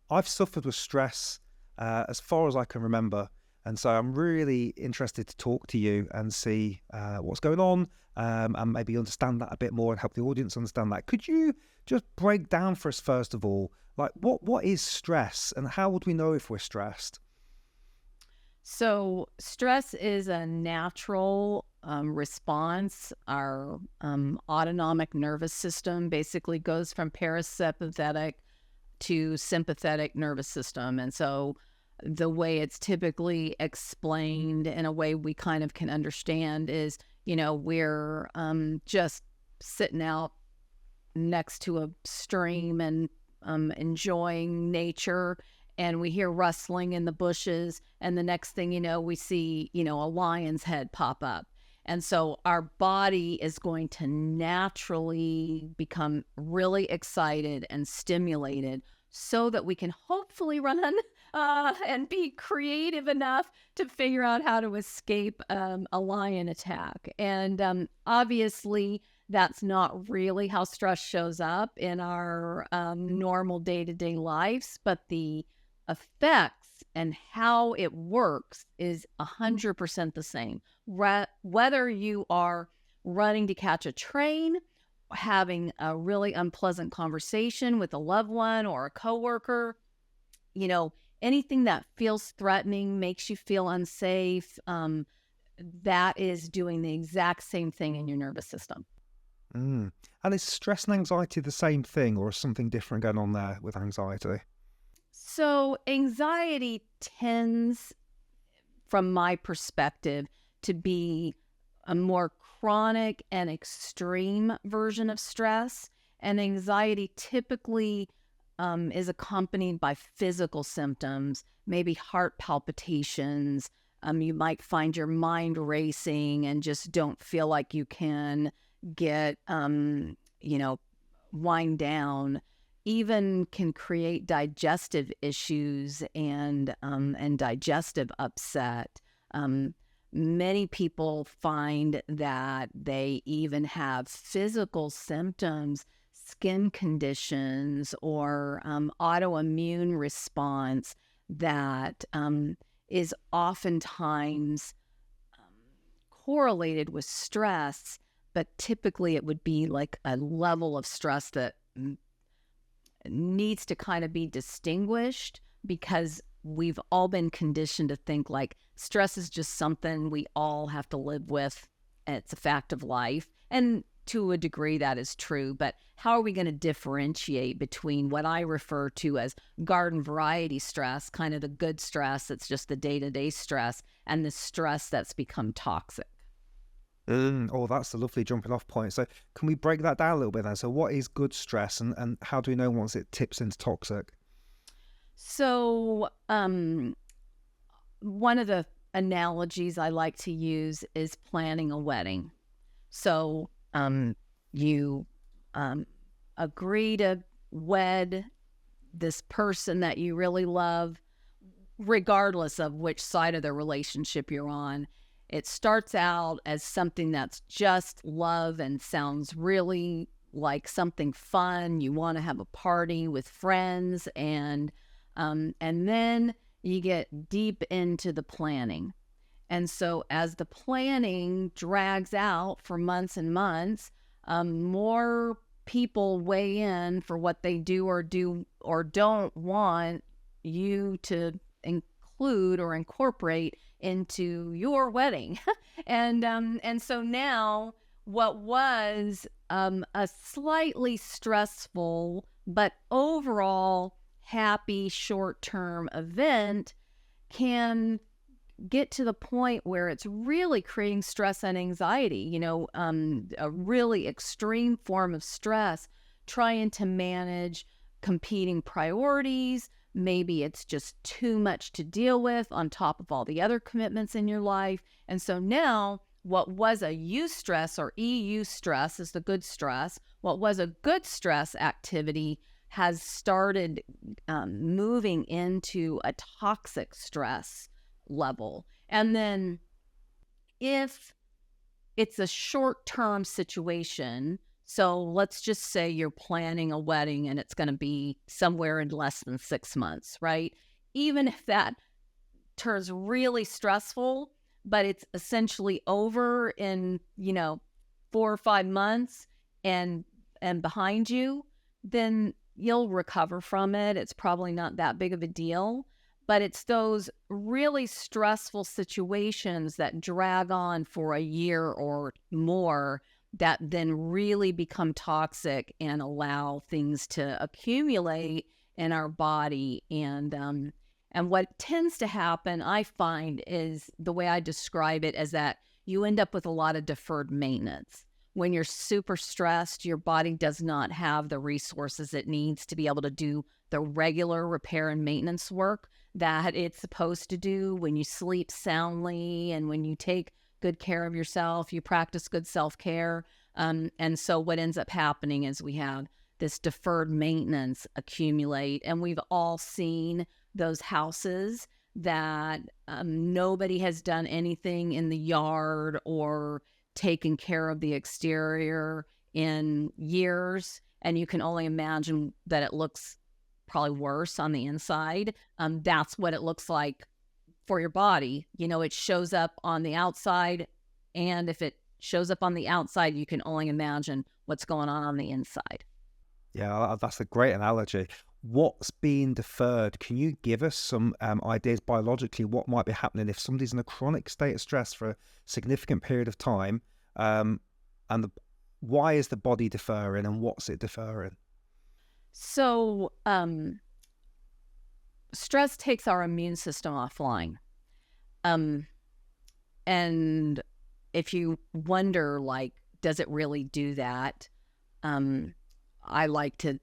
I've suffered with stress as far as I can remember. And so I'm really interested to talk to you and see what's going on, and maybe understand that a bit more and help the audience understand that. Could you just break down for us, first of all, like what is stress and how would we know if we're stressed? So, stress is a natural response. Our autonomic nervous system basically goes from parasympathetic to sympathetic nervous system. And so, the way it's typically explained in a way we kind of can understand is, we're just sitting out next to a stream and enjoying nature, and we hear rustling in the bushes, and the next thing you know, we see a lion's head pop up. And so our body is going to naturally become really excited and stimulated so that we can hopefully run and be creative enough to figure out how to escape a lion attack. And obviously, that's not really how stress shows up in our normal day-to-day lives, but the effects and how it works is 100% the same. Whether you are running to catch a train, having a really unpleasant conversation with a loved one or a coworker, anything that feels threatening, makes you feel unsafe, that is doing the exact same thing in your nervous system. Mm. And is stress and anxiety the same thing, or is something different going on there with anxiety? So, anxiety tends, from my perspective, to be a more chronic and extreme version of stress. And anxiety typically is accompanied by physical symptoms, maybe heart palpitations. You might find your mind racing and just don't feel like you can get, wind down. Even can create digestive issues and digestive upset. Many people find that they even have physical symptoms, skin conditions, or autoimmune response that is oftentimes correlated with stress, but typically it would be like a level of stress that needs to kind of be distinguished, because we've all been conditioned to think like stress is just something we all have to live with. And it's a fact of life. And to a degree, that is true. But how are we going to differentiate between what I refer to as garden variety stress, kind of the good stress that's just the day-to-day stress, and the stress that's become toxic? Oh, that's a lovely jumping off point. So can we break that down a little bit then? So what is good stress, and how do we know once it tips into toxic? So, one of the analogies I like to use is planning a wedding. So, you agree to wed this person that you really love, regardless of which side of the relationship you're on. It starts out as something that's just love and sounds really like something fun. You want to have a party with friends, and then you get deep into the planning. And so as the planning drags out for months and months, more people weigh in for what they do or don't want you to include or incorporate into your wedding. And so now what was a slightly stressful but overall happy short-term event can get to the point where it's really creating stress and anxiety, a really extreme form of stress, trying to manage competing priorities. Maybe it's just too much to deal with on top of all the other commitments in your life. And so now what was a eustress, or EU stress is the good stress, what was a good stress activity has started moving into a toxic stress level. And then if it's a short-term situation, So let's just say you're planning a wedding and it's going to be somewhere in less than 6 months, right? Even if that turns really stressful, but it's essentially over in, 4 or 5 months and behind you, then you'll recover from it. It's probably not that big of a deal. But it's those really stressful situations that drag on for a year or more that then really become toxic and allow things to accumulate in our body. And what tends to happen, I find, is the way I describe it is that you end up with a lot of deferred maintenance. When you're super stressed, your body does not have the resources it needs to be able to do the regular repair and maintenance work that it's supposed to do. When you sleep soundly and when you take good care of yourself, you practice good self-care. And so what ends up happening is we have this deferred maintenance accumulate. And we've all seen those houses that nobody has done anything in the yard or taken care of the exterior in years. And you can only imagine that it looks probably worse on the inside. That's what it looks like for your body. It shows up on the outside. And if it shows up on the outside, you can only imagine what's going on the inside. Yeah, that's a great analogy. What's being deferred? Can you give us some ideas biologically what might be happening if somebody's in a chronic state of stress for a significant period of time? Why is the body deferring and what's it deferring? So, stress takes our immune system offline. And if you wonder, like, does it really do that? I like to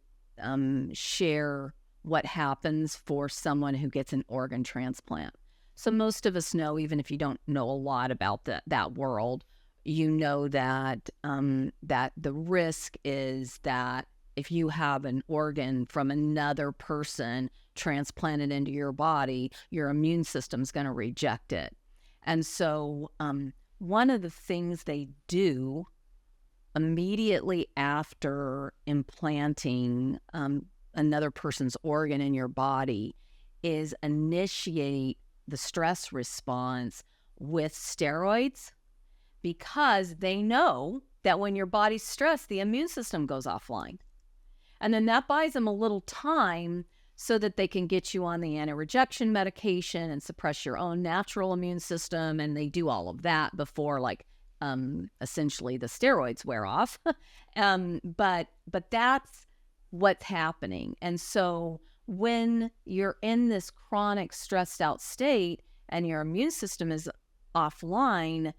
share what happens for someone who gets an organ transplant. So most of us know, even if you don't know a lot about that world, you know that that the risk is that if you have an organ from another person transplanted into your body, your immune system's going to reject it. And so one of the things they do immediately after implanting another person's organ in your body is initiate the stress response with steroids, because they know that when your body's stressed, the immune system goes offline. And then that buys them a little time so that they can get you on the anti-rejection medication and suppress your own natural immune system. And they do all of that before, like, essentially the steroids wear off. But that's what's happening. And so when you're in this chronic stressed out state and your immune system is offline,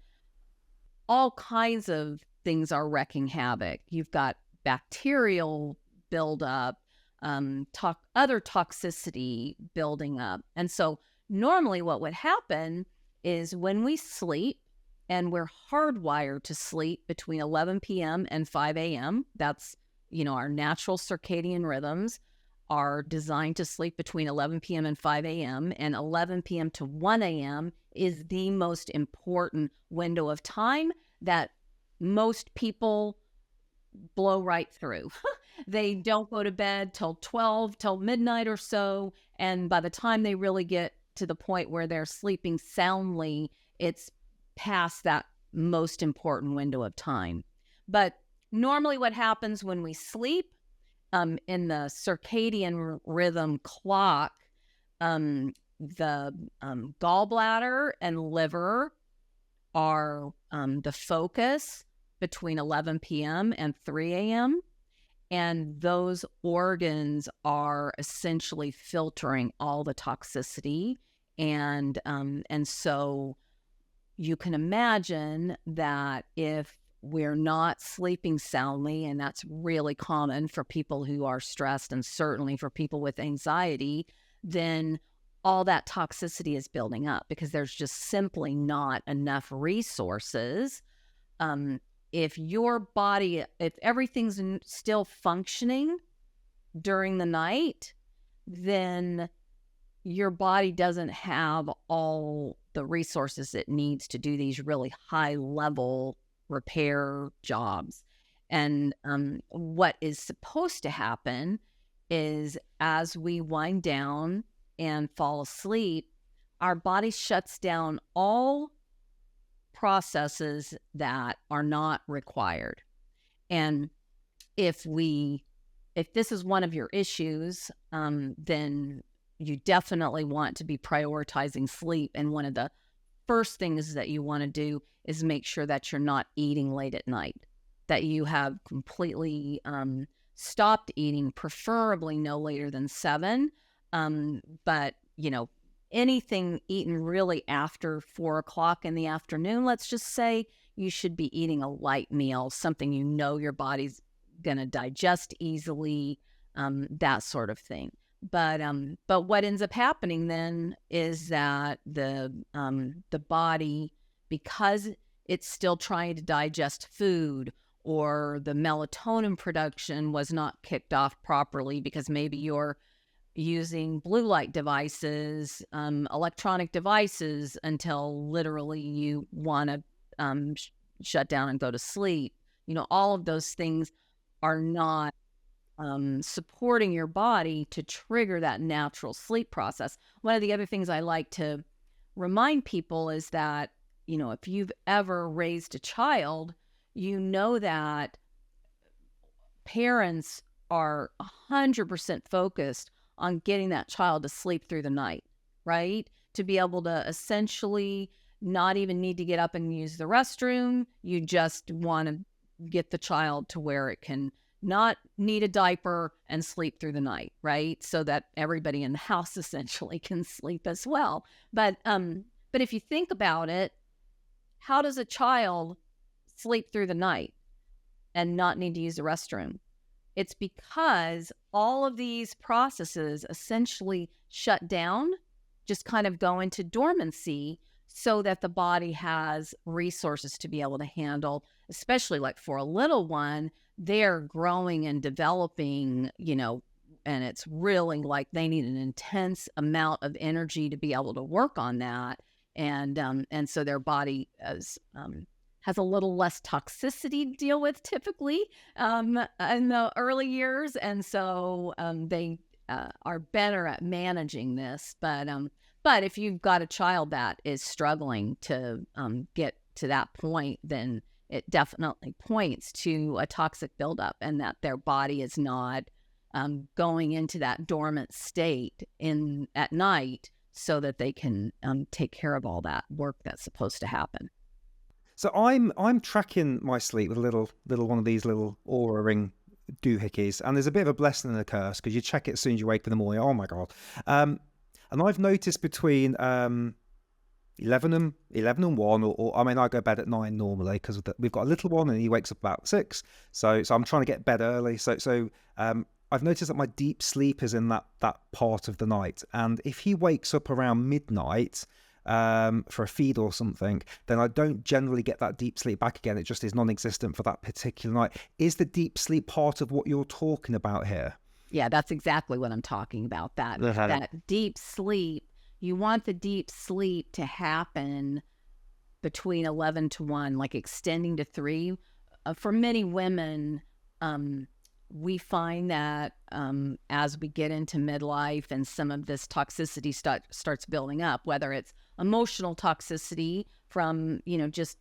all kinds of things are wreaking havoc. You've got bacterial buildup, other toxicity building up. And so normally what would happen is when we sleep, and we're hardwired to sleep between 11 p.m. and 5 a.m. That's, our natural circadian rhythms are designed to sleep between 11 p.m. and 5 a.m. And 11 p.m. to 1 a.m. is the most important window of time that most people blow right through. They don't go to bed till midnight or so. And by the time they really get to the point where they're sleeping soundly, it's past that most important window of time. But normally what happens when we sleep, in the circadian rhythm clock, the gallbladder and liver are the focus between 11 p.m. and 3 a.m. And those organs are essentially filtering all the toxicity. And so you can imagine that if we're not sleeping soundly, and that's really common for people who are stressed and certainly for people with anxiety, then all that toxicity is building up because there's just simply not enough resources. If everything's still functioning during the night, then your body doesn't have all the resources it needs to do these really high level repair jobs. And what is supposed to happen is as we wind down and fall asleep, our body shuts down all processes that are not required. And if this is one of your issues, then you definitely want to be prioritizing sleep. And one of the first things that you want to do is make sure that you're not eating late at night, that you have completely stopped eating, preferably no later than 7. But, anything eaten really after 4 o'clock in the afternoon, let's just say, you should be eating a light meal, something your body's going to digest easily, that sort of thing. But what ends up happening then is that the body, because it's still trying to digest food, or the melatonin production was not kicked off properly because maybe you're using blue light devices, electronic devices, until literally you want to shut down and go to sleep. All of those things are not supporting your body to trigger that natural sleep process. One of the other things I like to remind people is that, if you've ever raised a child, that parents are 100% focused on getting that child to sleep through the night, right? To be able to essentially not even need to get up and use the restroom. You just want to get the child to where it can not need a diaper and sleep through the night, right? So that everybody in the house essentially can sleep as well. But if you think about it, how does a child sleep through the night and not need to use the restroom? It's because all of these processes essentially shut down, just kind of go into dormancy, so that the body has resources to be able to handle, especially like for a little one, they're growing and developing, and it's really like they need an intense amount of energy to be able to work on that. And so their body has a little less toxicity to deal with typically in the early years. And so they are better at managing this. But if you've got a child that is struggling to get to that point, then it definitely points to a toxic buildup, and that their body is not going into that dormant state at night so that they can take care of all that work that's supposed to happen. So I'm tracking my sleep with a little one of these little Aura Ring doohickeys, and there's a bit of a blessing and a curse because you check it as soon as you wake in the morning. Oh my god! And I've noticed between 11 and 1, or I mean, I go to bed at 9 normally because we've got a little one and he wakes up about 6. So I'm trying to get bed early. So I've noticed that my deep sleep is in that part of the night, and if he wakes up around midnight for a feed or something, then I don't generally get that deep sleep back again. It just is non-existent for that particular night. Is the deep sleep part of what you're talking about here? Yeah, that's exactly what I'm talking about. That deep sleep, you want the deep sleep to happen between 11 to 1, like extending to 3. For many women, we find that as we get into midlife and some of this toxicity starts building up, whether it's emotional toxicity from, just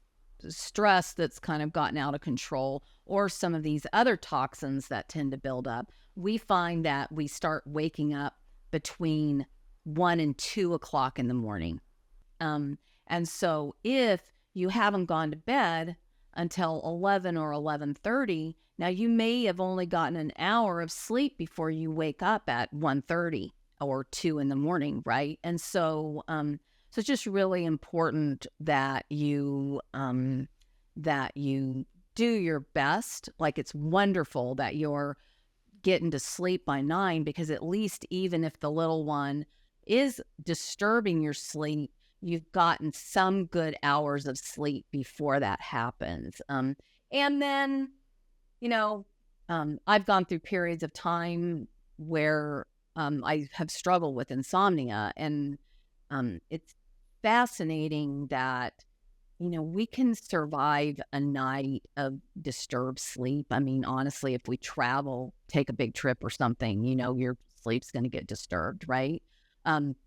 stress that's kind of gotten out of control, or some of these other toxins that tend to build up, we find that we start waking up between 1 and 2 o'clock in the morning. And so if you haven't gone to bed until 11 or 11:30, now you may have only gotten an hour of sleep before you wake up at 1:30 or 2 in the morning, right? And so it's just really important that you do your best. Like, it's wonderful that you're getting to sleep by 9, because at least even if the little one is disturbing your sleep, you've gotten some good hours of sleep before that happens. And then, I've gone through periods of time where I have struggled with insomnia, and it's fascinating that we can survive a night of disturbed sleep. I mean, honestly, if we travel, take a big trip or something, your sleep's going to get disturbed, right?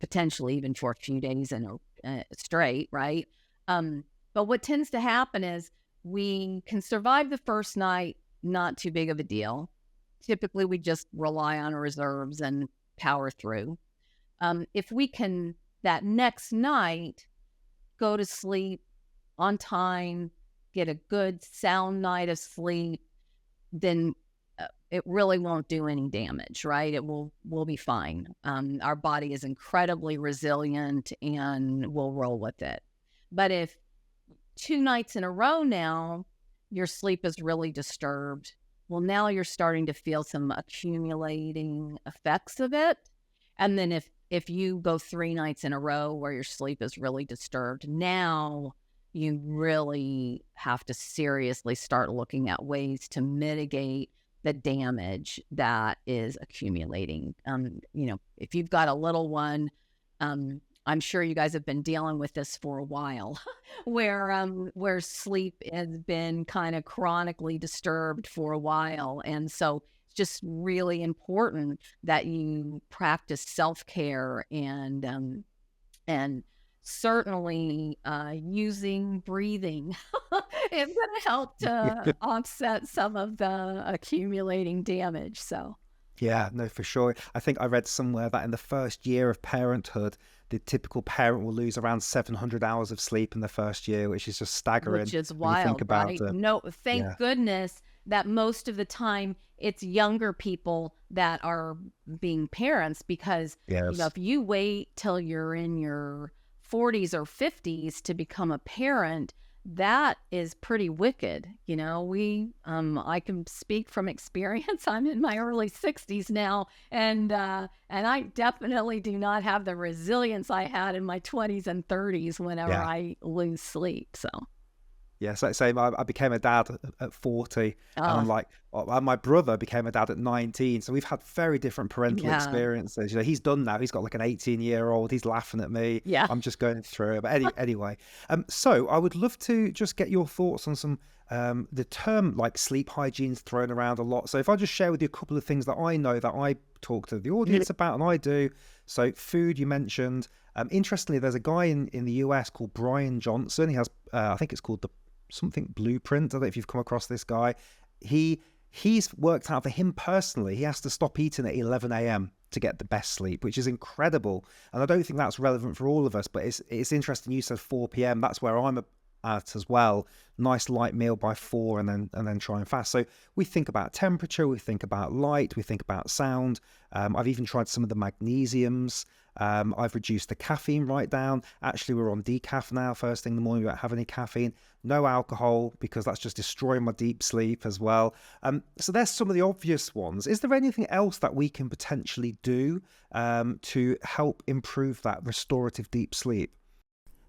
Potentially even for a few days in a straight, right? But what tends to happen is we can survive the first night, not too big of a deal. Typically, we just rely on our reserves and power through. If we can that next night go to sleep on time, get a good sound night of sleep, then it really won't do any damage, right? We'll be fine. Our body is incredibly resilient and we'll roll with it. But if 2 nights in a row now, your sleep is really disturbed, well, now you're starting to feel some accumulating effects of it. And then if you go 3 nights in a row where your sleep is really disturbed, now you really have to seriously start looking at ways to mitigate the damage that is accumulating. If you've got a little one, I'm sure you guys have been dealing with this for a while, where sleep has been kind of chronically disturbed for a while, and so it's just really important that you practice self-care and certainly using breathing is going to help to offset some of the accumulating damage. So. Yeah, no, for sure. I think I read somewhere that in the first year of parenthood, the typical parent will lose around 700 hours of sleep in the first year, which is just staggering Which is when you think wild, about right? it. No, Yeah. thank goodness that most of the time it's younger people that are being parents, because, Yes. if you wait till you're in your 40s or 50s to become a parent, that is pretty wicked. I can speak from experience. I'm in my early 60s now, and I definitely do not have the resilience I had in my 20s and 30s whenever Yeah. I lose sleep. So. Yeah, so same. I became a dad at 40, and I'm Oh, like, and my brother became a dad at 19. So we've had very different parental yeah. experiences. He's done now. He's got like an 18-year-old. He's laughing at me. Yeah. I'm just going through it. But anyway, so I would love to just get your thoughts on some the term like sleep hygiene is thrown around a lot. So if I just share with you a couple of things that I know that I talk to the audience about, and I do. So food, you mentioned. Interestingly, there's a guy in the US called Brian Johnson. He has, I think it's called the something blueprint. I don't know if you've come across this guy. He's worked out for him personally, he has to stop eating at 11 a.m. to get the best sleep, which is incredible. And I don't think that's relevant for all of us, but it's interesting. You said 4 p.m. That's where I'm at as well. Nice light meal by 4, and then try and fast. So we think about temperature, we think about light, we think about sound. I've even tried some of the magnesiums. I've reduced the caffeine right down. Actually, we're on decaf now. First thing in the morning, we don't have any caffeine. No alcohol, because that's just destroying my deep sleep as well. So there's some of the obvious ones. Is there anything else that we can potentially do to help improve that restorative deep sleep?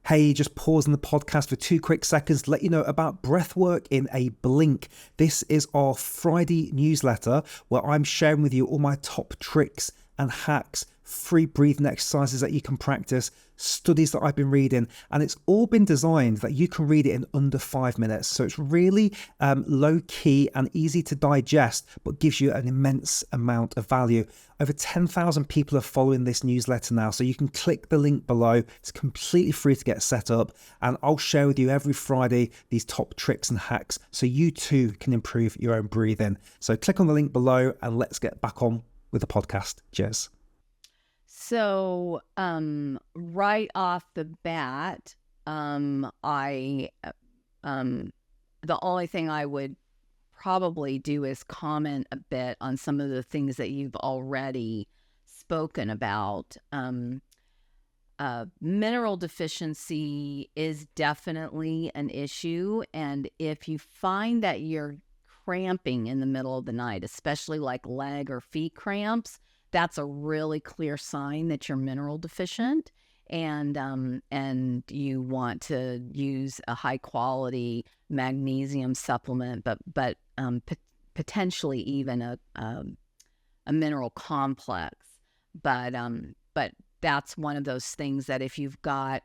Hey, just pausing the podcast for 2 quick seconds to let you know about Breathwork in a Blink. This is our Friday newsletter where I'm sharing with you all my top tricks and hacks, free breathing exercises that you can practice, studies that I've been reading, and it's all been designed that you can read it in under 5 minutes. So it's really low key and easy to digest, but gives you an immense amount of value. Over 10,000 people are following this newsletter now, so you can click the link below. It's completely free to get set up, and I'll share with you every Friday these top tricks and hacks so you too can improve your own breathing. So click on the link below and let's get back on with the podcast. Cheers. So, right off the bat, I, the only thing I would probably do is comment a bit on some of the things that you've already spoken about. Mineral deficiency is definitely an issue. And if you find that you're cramping in the middle of the night, especially like leg or feet cramps, that's a really clear sign that you're mineral deficient, and you want to use a high quality magnesium supplement, but potentially even a mineral complex. But that's one of those things that if you've got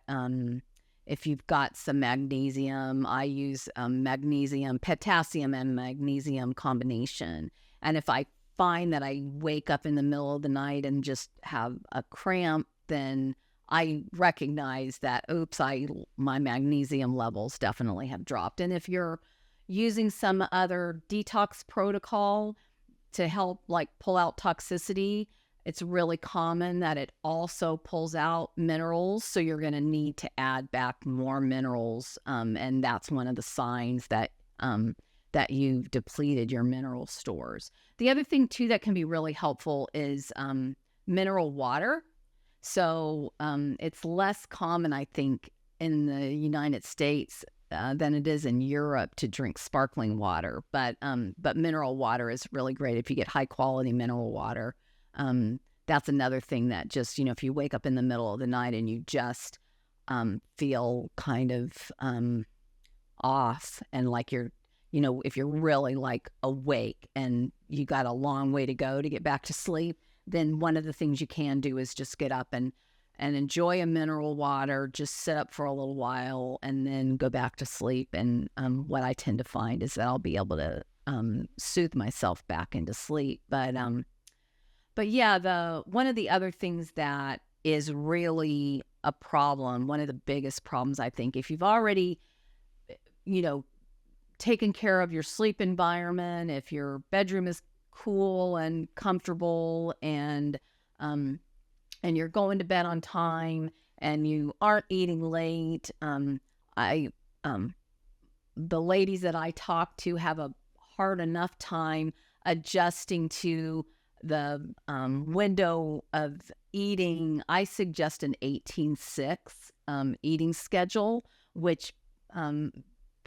if you've got some magnesium, I use magnesium, potassium and magnesium combination. And if I find that I wake up in the middle of the night and just have a cramp, then I recognize that, oops, my magnesium levels definitely have dropped. And if you're using some other detox protocol to help like pull out toxicity, it's really common that it also pulls out minerals. So you're going to need to add back more minerals. And that's one of the signs that that you've depleted your mineral stores. The other thing too that can be really helpful is mineral water. So it's less common, I think, in the United States than it is in Europe to drink sparkling water. But mineral water is really great if you get high quality mineral water. That's another thing that just, if you wake up in the middle of the night and you just feel kind of off and like you're, if you're really like awake and you got a long way to go to get back to sleep, then one of the things you can do is just get up and enjoy a mineral water, just sit up for a little while and then go back to sleep. And what I tend to find is that I'll be able to soothe myself back into sleep. But yeah, one of the other things that is really a problem, one of the biggest problems, I think, if you've already, taken care of your sleep environment, if your bedroom is cool and comfortable and you're going to bed on time and you aren't eating late, the ladies that I talk to have a hard enough time adjusting to the window of eating. I suggest an 18-6 eating schedule, which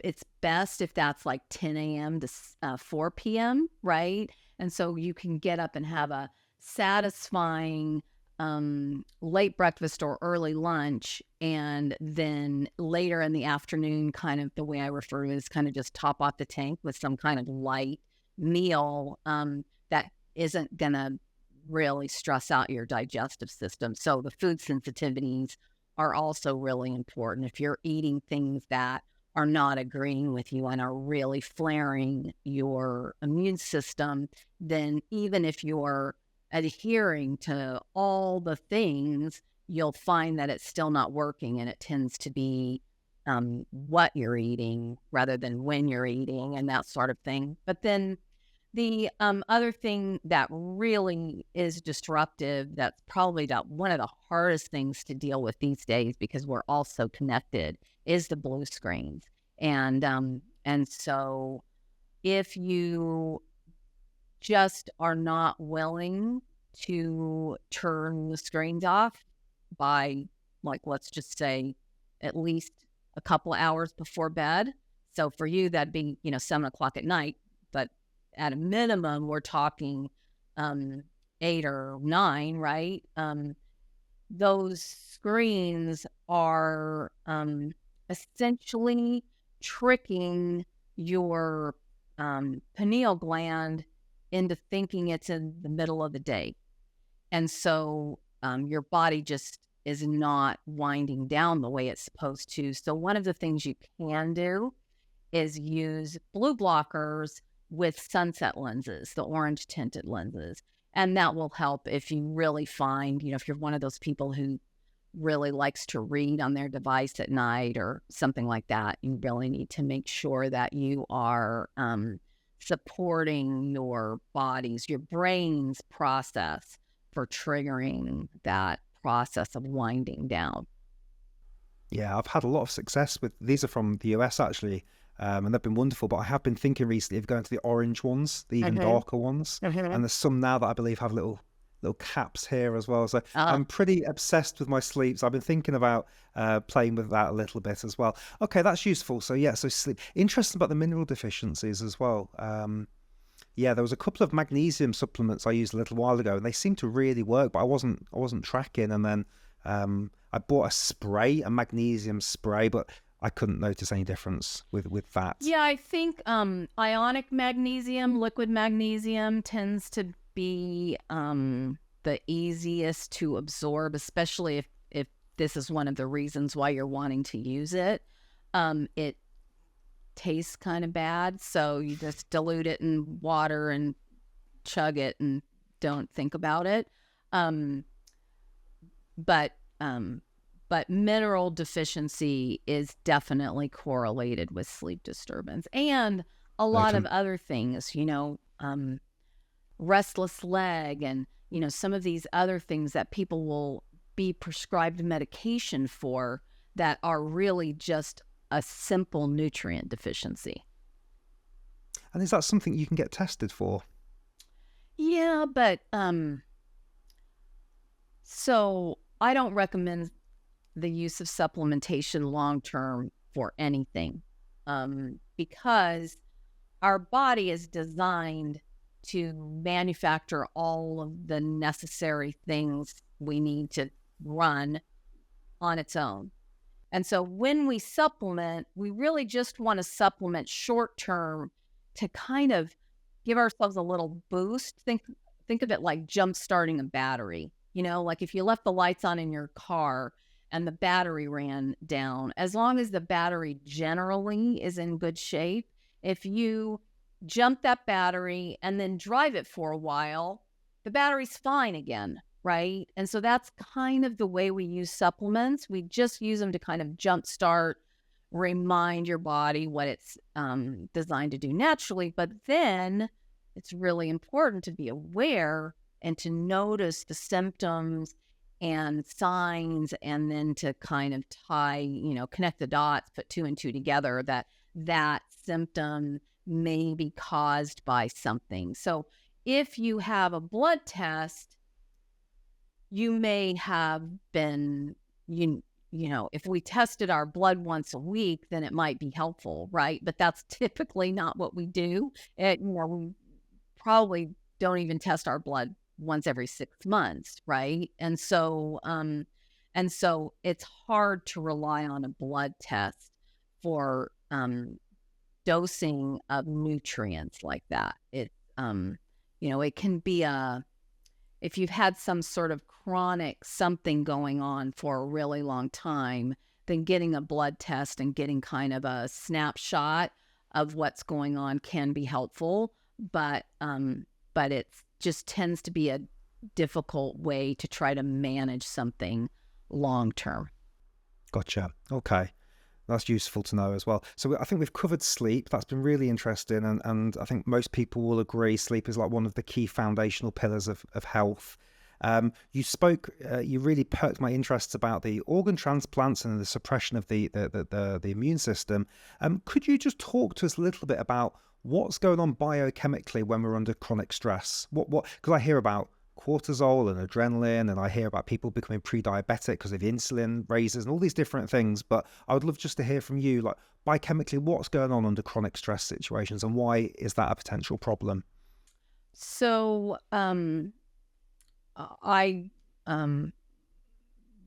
it's best if that's like 10 a.m. to 4 p.m., right? And so you can get up and have a satisfying late breakfast or early lunch, and then later in the afternoon, kind of the way I refer to it is kind of just top off the tank with some kind of light meal that isn't going to really stress out your digestive system. So the food sensitivities are also really important. If you're eating things that are not agreeing with you and are really flaring your immune system, then even if you're adhering to all the things, you'll find that it's still not working, and it tends to be what you're eating rather than when you're eating and that sort of thing. But then the other thing that really is disruptive, that's probably one of the hardest things to deal with these days because we're all so connected, is the blue screens. And so if you just are not willing to turn the screens off by, like, let's just say at least a couple of hours before bed. So for you, that'd be, 7 o'clock at night, but at a minimum, we're talking 8 or 9, right? Those screens are essentially tricking your pineal gland into thinking it's in the middle of the day. And so your body just is not winding down the way it's supposed to. So one of the things you can do is use blue blockers with sunset lenses, the orange tinted lenses. And that will help if you really find, if you're one of those people who really likes to read on their device at night or something like that, you really need to make sure that you are supporting your brain's process for triggering that process of winding down. Yeah, I've had a lot of success with these. Are from the US actually, and they've been wonderful. But I have been thinking recently of going to the orange ones, the even darker ones, and there's some now that I believe have little caps here as well. So I'm pretty obsessed with my sleep. So I've been thinking about playing with that a little bit as well. Okay, that's useful. So yeah, so sleep. Interesting about the mineral deficiencies as well. Yeah, there was a couple of magnesium supplements I used a little while ago, and they seemed to really work, but I wasn't tracking. And then I bought a magnesium spray, but I couldn't notice any difference with that. Yeah, I think ionic magnesium, liquid magnesium tends to be the easiest to absorb, especially if this is one of the reasons why you're wanting to use it. It tastes kind of bad, so you just dilute it in water and chug it and don't think about it. Um, but mineral deficiency is definitely correlated with sleep disturbance and a lot of other things, restless leg and, some of these other things that people will be prescribed medication for that are really just a simple nutrient deficiency. And is that something you can get tested for? Yeah, but so I don't recommend the use of supplementation long term for anything, because our body is designed to manufacture all of the necessary things we need to run on its own. And so when we supplement, we really just want to supplement short term to kind of give ourselves a little boost. Think of it like jump starting a battery. Like if you left the lights on in your car and the battery ran down, as long as the battery generally is in good shape, if you jump that battery and then drive it for a while, the battery's fine again, right? And so that's kind of the way we use supplements. We just use them to kind of jumpstart, remind your body what it's designed to do naturally. But then it's really important to be aware and to notice the symptoms and signs, and then to kind of tie, connect the dots, put two and two together, that symptom may be caused by something. So if you have a blood test, you may have been, if we tested our blood once a week, then it might be helpful, right? But that's typically not what we do. We probably don't even test our blood once every 6 months, right? And so it's hard to rely on a blood test for dosing of nutrients like that. It can be if you've had some sort of chronic something going on for a really long time, then getting a blood test and getting kind of a snapshot of what's going on can be helpful, but it just tends to be a difficult way to try to manage something long term. Gotcha. Okay. That's useful to know as well. So I think we've covered sleep. That's been really interesting. And I think most people will agree sleep is like one of the key foundational pillars of health. You really perked my interests about the organ transplants and the suppression of the immune system. Could you just talk to us a little bit about what's going on biochemically when we're under chronic stress? Because I hear about cortisol and adrenaline, and I hear about people becoming pre-diabetic because of insulin raises and all these different things. But I would love just to hear from you, like biochemically, what's going on under chronic stress situations, and why is that a potential problem? So I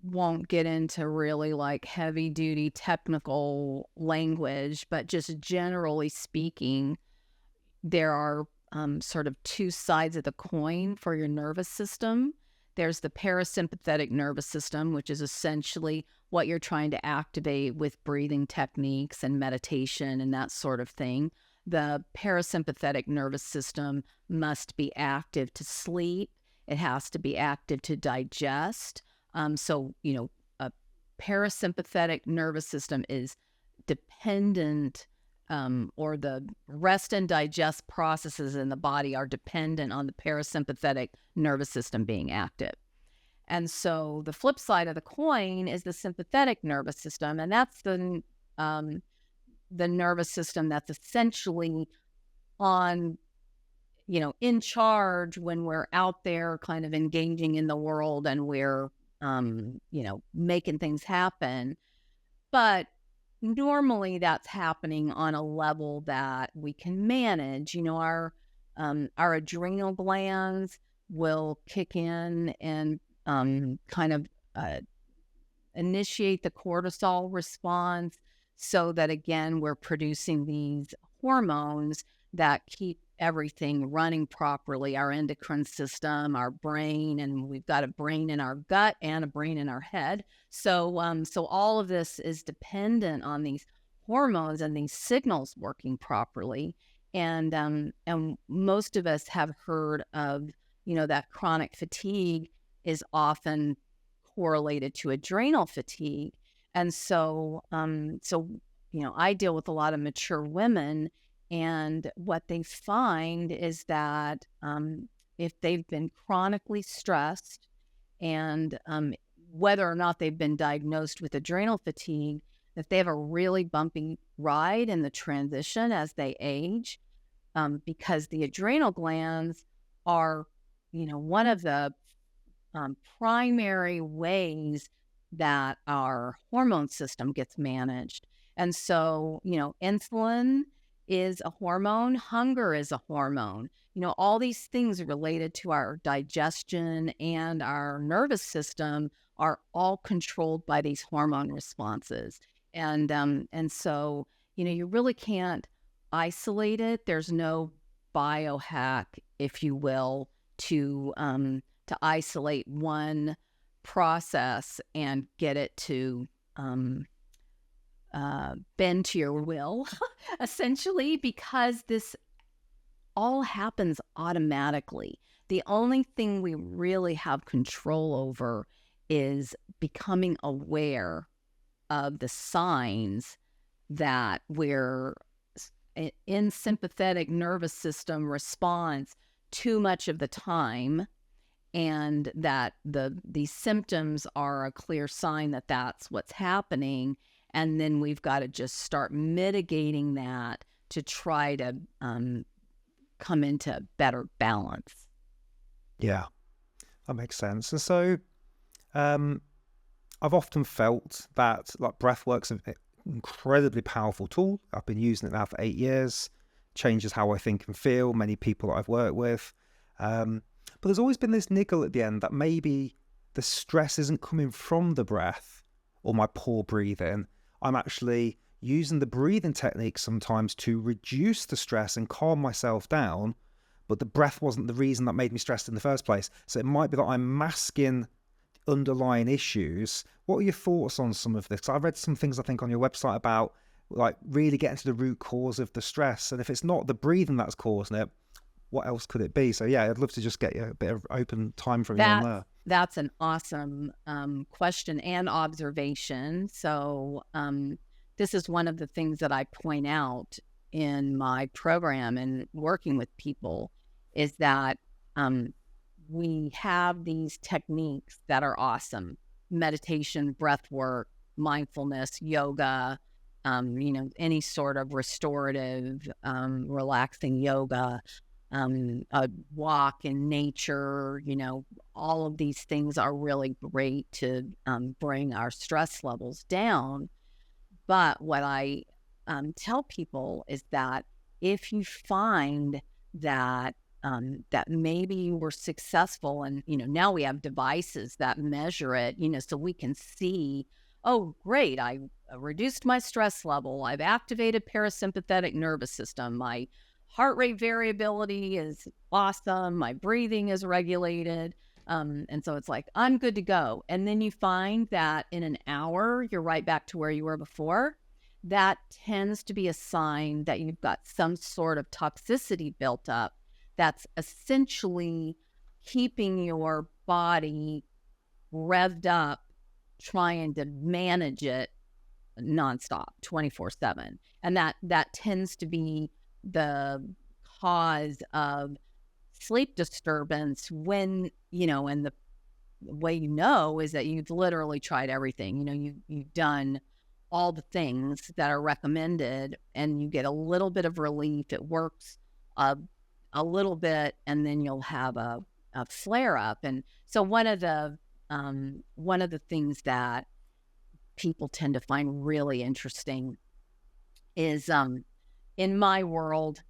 won't get into really like heavy duty technical language, but just generally speaking, there are sort of two sides of the coin for your nervous system. There's the parasympathetic nervous system, which is essentially what you're trying to activate with breathing techniques and meditation and that sort of thing. The parasympathetic nervous system must be active to sleep. It has to be active to digest. A parasympathetic nervous system is dependent, or the rest and digest processes in the body are dependent on the parasympathetic nervous system being active. And so the flip side of the coin is the sympathetic nervous system, and that's the nervous system that's essentially on, in charge when we're out there kind of engaging in the world and we're, making things happen. But normally that's happening on a level that we can manage. Our adrenal glands will kick in and kind of initiate the cortisol response, so that again we're producing these hormones that keep everything running properly, our endocrine system, our brain, and we've got a brain in our gut and a brain in our head. So all of this is dependent on these hormones and these signals working properly. And most of us have heard of, that chronic fatigue is often correlated to adrenal fatigue. And so I deal with a lot of mature women, and what they find is that if they've been chronically stressed, and whether or not they've been diagnosed with adrenal fatigue, if they have a really bumpy ride in the transition as they age, because the adrenal glands are, one of the primary ways that our hormone system gets managed. And so, insulin is a hormone, hunger is a hormone. All these things related to our digestion and our nervous system are all controlled by these hormone responses. And so, you really can't isolate it. There's no biohack, if you will, to isolate one process and get it to bend to your will, essentially, because this all happens automatically. The only thing we really have control over is becoming aware of the signs that we're in sympathetic nervous system response too much of the time, and that these symptoms are a clear sign that that's what's happening. And then we've got to just start mitigating that to try to come into better balance. Yeah, that makes sense. And so I've often felt that like breathwork's an incredibly powerful tool. I've been using it now for 8 years, changes how I think and feel, many people that I've worked with. But there's always been this niggle at the end that maybe the stress isn't coming from the breath or my poor breathing. I'm actually using the breathing techniques sometimes to reduce the stress and calm myself down, but the breath wasn't the reason that made me stressed in the first place. So it might be that I'm masking underlying issues. What are your thoughts on some of this? I read some things, I think, on your website about like really getting to the root cause of the stress. And if it's not the breathing that's causing it, what else could it be? So yeah, I'd love to just get a bit of open time from you on there. That's an awesome question and observation. So this is one of the things that I point out in my program and working with people, is that we have these techniques that are awesome: meditation, breath work, mindfulness, yoga, any sort of restorative, relaxing yoga, a walk in nature. All of these things are really great to bring our stress levels down. But what I tell people is that if you find that that maybe you were successful, and now we have devices that measure it, so we can see, oh great, I reduced my stress level, I've activated parasympathetic nervous system, my heart rate variability is awesome, my breathing is regulated, and so it's like, I'm good to go. And then you find that in an hour you're right back to where you were before. That tends to be a sign that you've got some sort of toxicity built up that's essentially keeping your body revved up, trying to manage it nonstop, 24/7. And that tends to be the cause of sleep disturbance when, and the way is that you've literally tried everything. You've done all the things that are recommended, and you get a little bit of relief. It works a little bit, and then you'll have a flare up. And so one of the things that people tend to find really interesting is, in my world,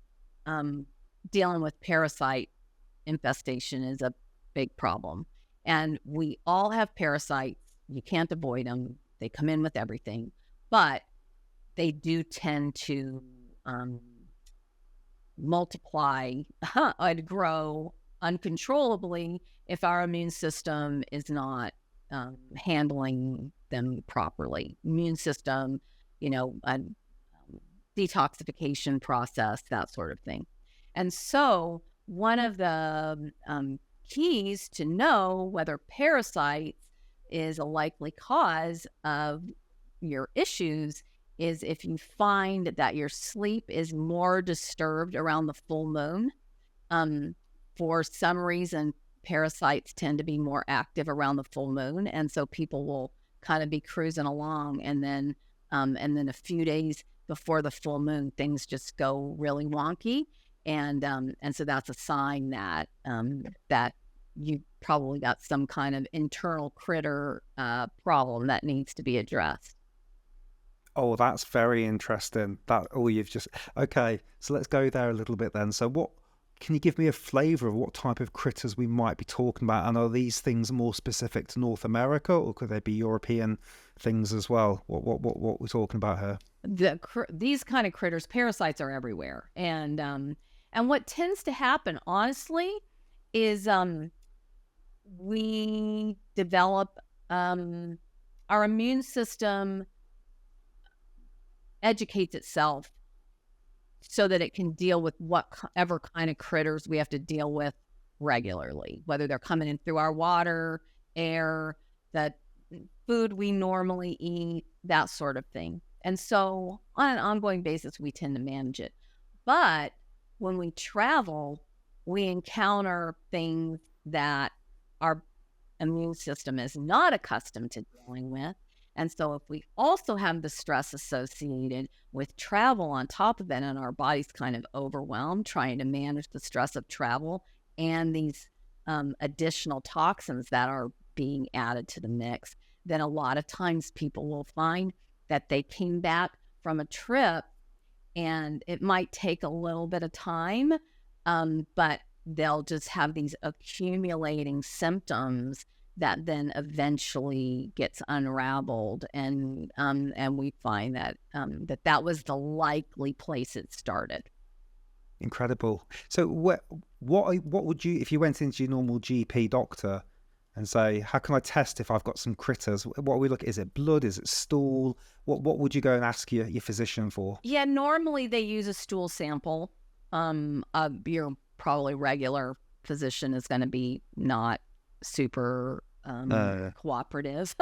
dealing with parasite infestation is a big problem. And we all have parasites. You can't avoid them. They come in with everything. But they do tend to multiply and grow uncontrollably if our immune system is not handling them properly. Immune system, a detoxification process, that sort of thing. And so one of the keys to know whether parasites is a likely cause of your issues is if you find that your sleep is more disturbed around the full moon. For some reason, parasites tend to be more active around the full moon, and so people will kind of be cruising along, and then a few days before the full moon, things just go really wonky, and so that's a sign that that you probably got some kind of internal critter problem that needs to be addressed. Oh, that's very interesting. You've just okay. So let's go there a little bit then. So, what can you give me a flavour of what type of critters we might be talking about? And are these things more specific to North America, or could they be European things as well? What we're talking about here? These kind of critters, parasites are everywhere, and what tends to happen, honestly, is we develop our immune system educates itself so that it can deal with whatever kind of critters we have to deal with regularly, whether they're coming in through our water, air, the food we normally eat, that sort of thing. And so on an ongoing basis, we tend to manage it. But when we travel, we encounter things that our immune system is not accustomed to dealing with. And so if we also have the stress associated with travel on top of it, and our body's kind of overwhelmed trying to manage the stress of travel and these additional toxins that are being added to the mix, then a lot of times people will find that they came back from a trip and it might take a little bit of time, but they'll just have these accumulating symptoms that then eventually gets unraveled, and we find that that was the likely place it started. Incredible. So what would you, if you went into your normal GP doctor and say, how can I test if I've got some critters? What are we looking? Is it blood? Is it stool? What would you go and ask your physician for? Yeah, normally they use a stool sample. Your probably regular physician is going to be not super cooperative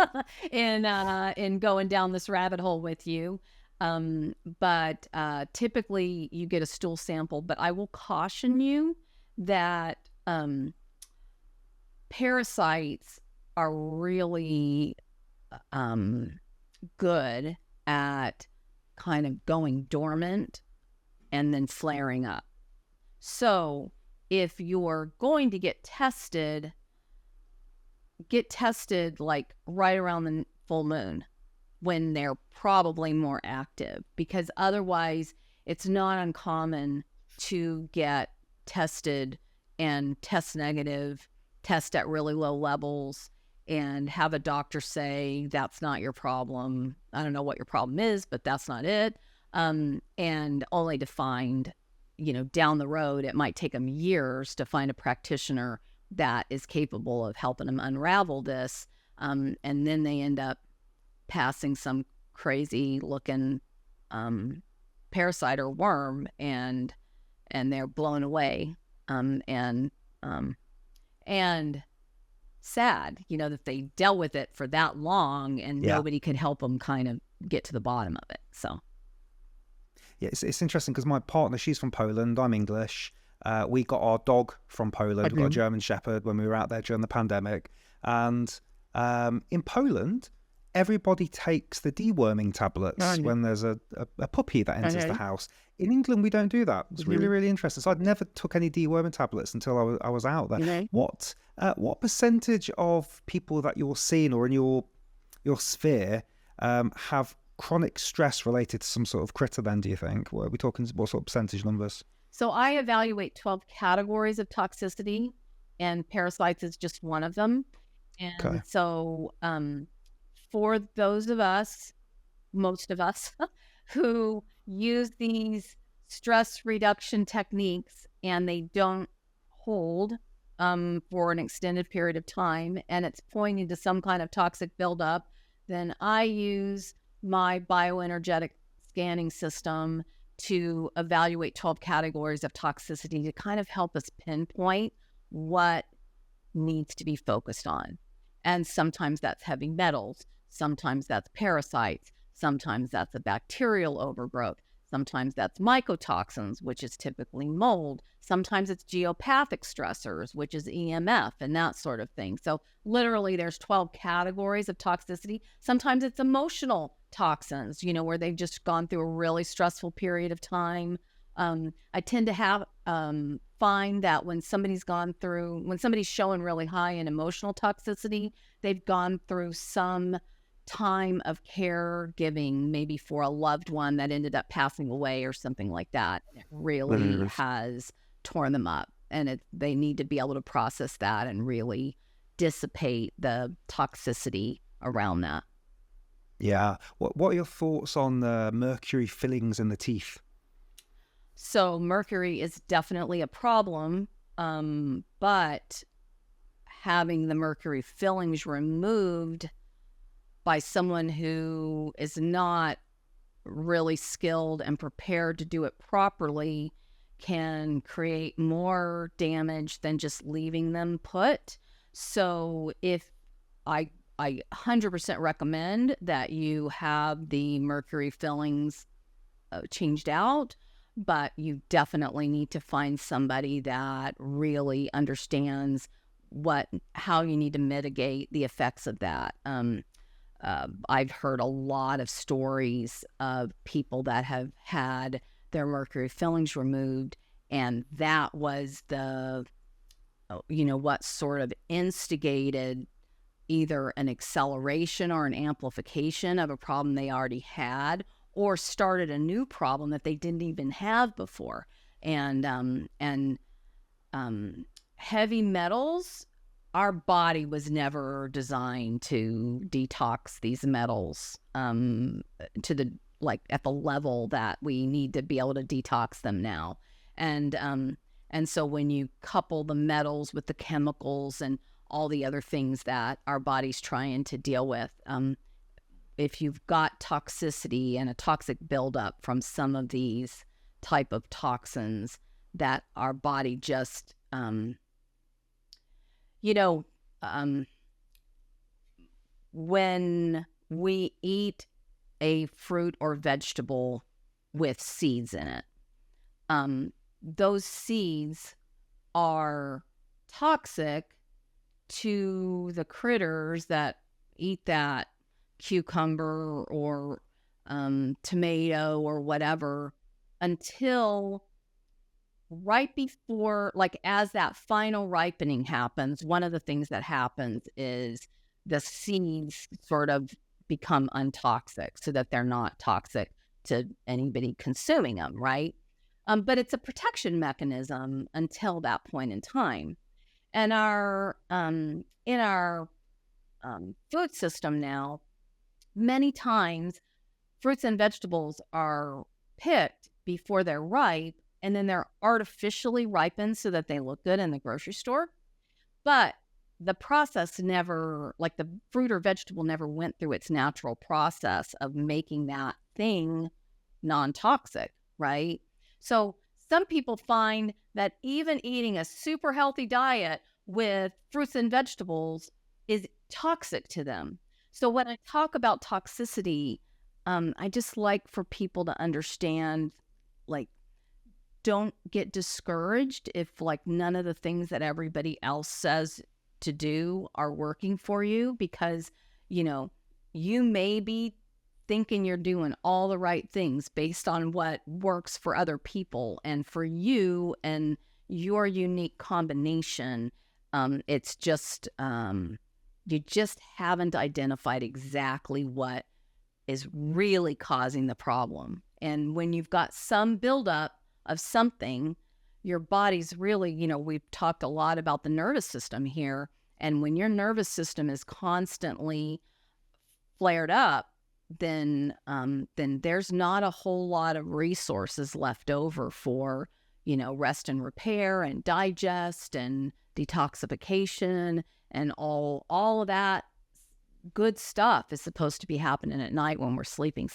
in going down this rabbit hole with you. But typically you get a stool sample, but I will caution you that parasites are really good at kind of going dormant and then flaring up. So if you're going to get tested like right around the full moon when they're probably more active, because otherwise it's not uncommon to get tested and test negative, test at really low levels, and have a doctor say, that's not your problem. I don't know what your problem is, but that's not it. And only to find, down the road, it might take them years to find a practitioner that is capable of helping them unravel this. And then they end up passing some crazy looking parasite or worm, and they're blown away. And sad, that they dealt with it for that long and nobody could help them kind of get to the bottom of it. So yeah, it's interesting because my partner, she's from Poland, I'm English. We got our dog from Poland. We got a German Shepherd when we were out there during the pandemic. And in Poland, everybody takes the deworming tablets when there's a puppy that enters the house. In England, we don't do that. It's really, really interesting. So I'd never took any deworming tablets until I was out there. What percentage of people that you're seeing or in your sphere have chronic stress related to some sort of critter then, do you think? What are we talking, what sort of percentage numbers? So I evaluate 12 categories of toxicity, and parasites is just one of them. And so for those of us, most of us, who use these stress reduction techniques and they don't hold for an extended period of time, and it's pointing to some kind of toxic buildup, then I use my bioenergetic scanning system to evaluate 12 categories of toxicity to kind of help us pinpoint what needs to be focused on. And sometimes that's heavy metals, sometimes that's parasites, sometimes that's a bacterial overgrowth, sometimes that's mycotoxins, which is typically mold, sometimes it's geopathic stressors, which is EMF and that sort of thing. So literally there's 12 categories of toxicity. Sometimes it's emotional toxins, where they've just gone through a really stressful period of time. I tend to find that when somebody's showing really high in emotional toxicity, they've gone through some time of caregiving, maybe for a loved one that ended up passing away or something like that. It really has torn them up, and they need to be able to process that and really dissipate the toxicity around that. Yeah. What are your thoughts on the mercury fillings in the teeth? So mercury is definitely a problem, but having the mercury fillings removed by someone who is not really skilled and prepared to do it properly can create more damage than just leaving them put. So if I 100% recommend that you have the mercury fillings changed out, but you definitely need to find somebody that really understands how you need to mitigate the effects of that. I've heard a lot of stories of people that have had their mercury fillings removed, and that was what sort of instigated either an acceleration or an amplification of a problem they already had, or started a new problem that they didn't even have before. And heavy metals, our body was never designed to detox these metals to the at the level that we need to be able to detox them now. And so when you couple the metals with the chemicals and all the other things that our body's trying to deal with, if you've got toxicity and a toxic buildup from some of these type of toxins that our body just when we eat a fruit or vegetable with seeds in it, those seeds are toxic to the critters that eat that cucumber or tomato or whatever, until right before, as that final ripening happens. One of the things that happens is the seeds sort of become untoxic so that they're not toxic to anybody consuming them, right? But it's a protection mechanism until that point in time. And in our food system now, many times fruits and vegetables are picked before they're ripe, and then they're artificially ripened so that they look good in the grocery store. But the process never, the fruit or vegetable never went through its natural process of making that thing non-toxic, right? So some people find that even eating a super healthy diet with fruits and vegetables is toxic to them. So when I talk about toxicity, I just like for people to understand, don't get discouraged if none of the things that everybody else says to do are working for you, because you may be thinking you're doing all the right things based on what works for other people, and for you and your unique combination, it's just you just haven't identified exactly what is really causing the problem. And when you've got some buildup of something, your body's really, we've talked a lot about the nervous system here. And when your nervous system is constantly flared up, then there's not a whole lot of resources left over for, rest and repair and digest and detoxification, and all of that good stuff is supposed to be happening at night when we're sleeping.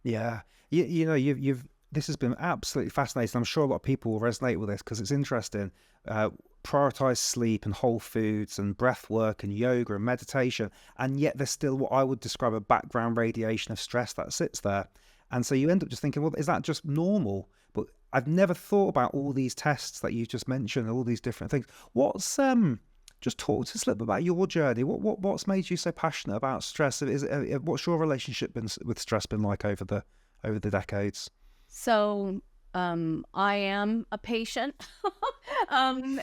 Yeah, you've this has been absolutely fascinating. I'm sure a lot of people will resonate with this because it's interesting. Prioritize sleep and whole foods and breath work and yoga and meditation, and yet there's still what I would describe a background radiation of stress that sits there. And so you end up just thinking, well, is that just normal? But I've never thought about all these tests that you just mentioned, all these different things. What's just talk to us a little bit about your journey. What's made you so passionate about stress? What's your relationship with stress been like over the decades? So I am a patient, and